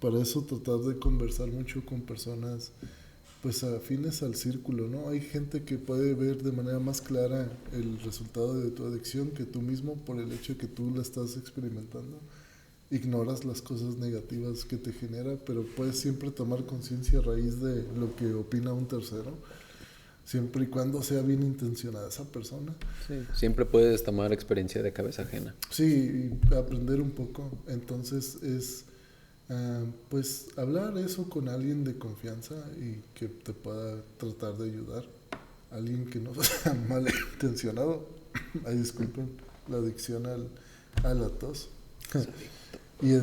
Para eso tratar de conversar mucho con personas pues afines al círculo, ¿no? Hay gente que puede ver de manera más clara el resultado de tu adicción que tú mismo, por el hecho de que tú la estás experimentando. Ignoras las cosas negativas que te genera, pero puedes siempre tomar conciencia a raíz de lo que opina un tercero, siempre y cuando sea bien intencionada esa persona. Sí. Siempre puedes tomar experiencia de cabeza ajena. Sí, y aprender un poco. Entonces es pues hablar eso con alguien de confianza y que te pueda tratar de ayudar. Alguien que no sea malintencionado. Ay, disculpen la adicción a la tos. Y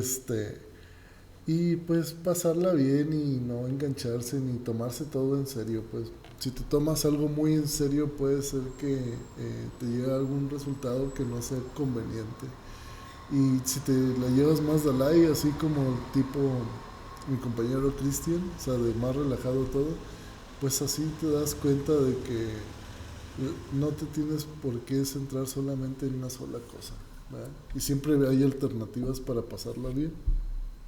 y pues pasarla bien y no engancharse ni tomarse todo en serio. Pues si te tomas algo muy en serio, puede ser que te llegue algún resultado que no sea conveniente. Y si te la llevas más de light, así como tipo mi compañero Cristian, o sea, de más relajado todo, pues así te das cuenta de que no te tienes por qué centrar solamente en una sola cosa, ¿verdad? Y siempre hay alternativas para pasarla bien,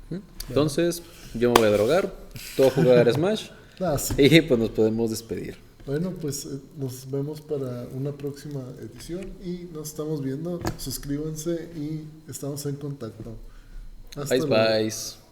¿verdad? Entonces, yo me voy a drogar, tú a jugar Smash Ah, sí. y pues nos podemos despedir. Bueno, pues nos vemos para una próxima edición y nos estamos viendo. Suscríbanse y estamos en contacto. Hasta Bye luego. bye.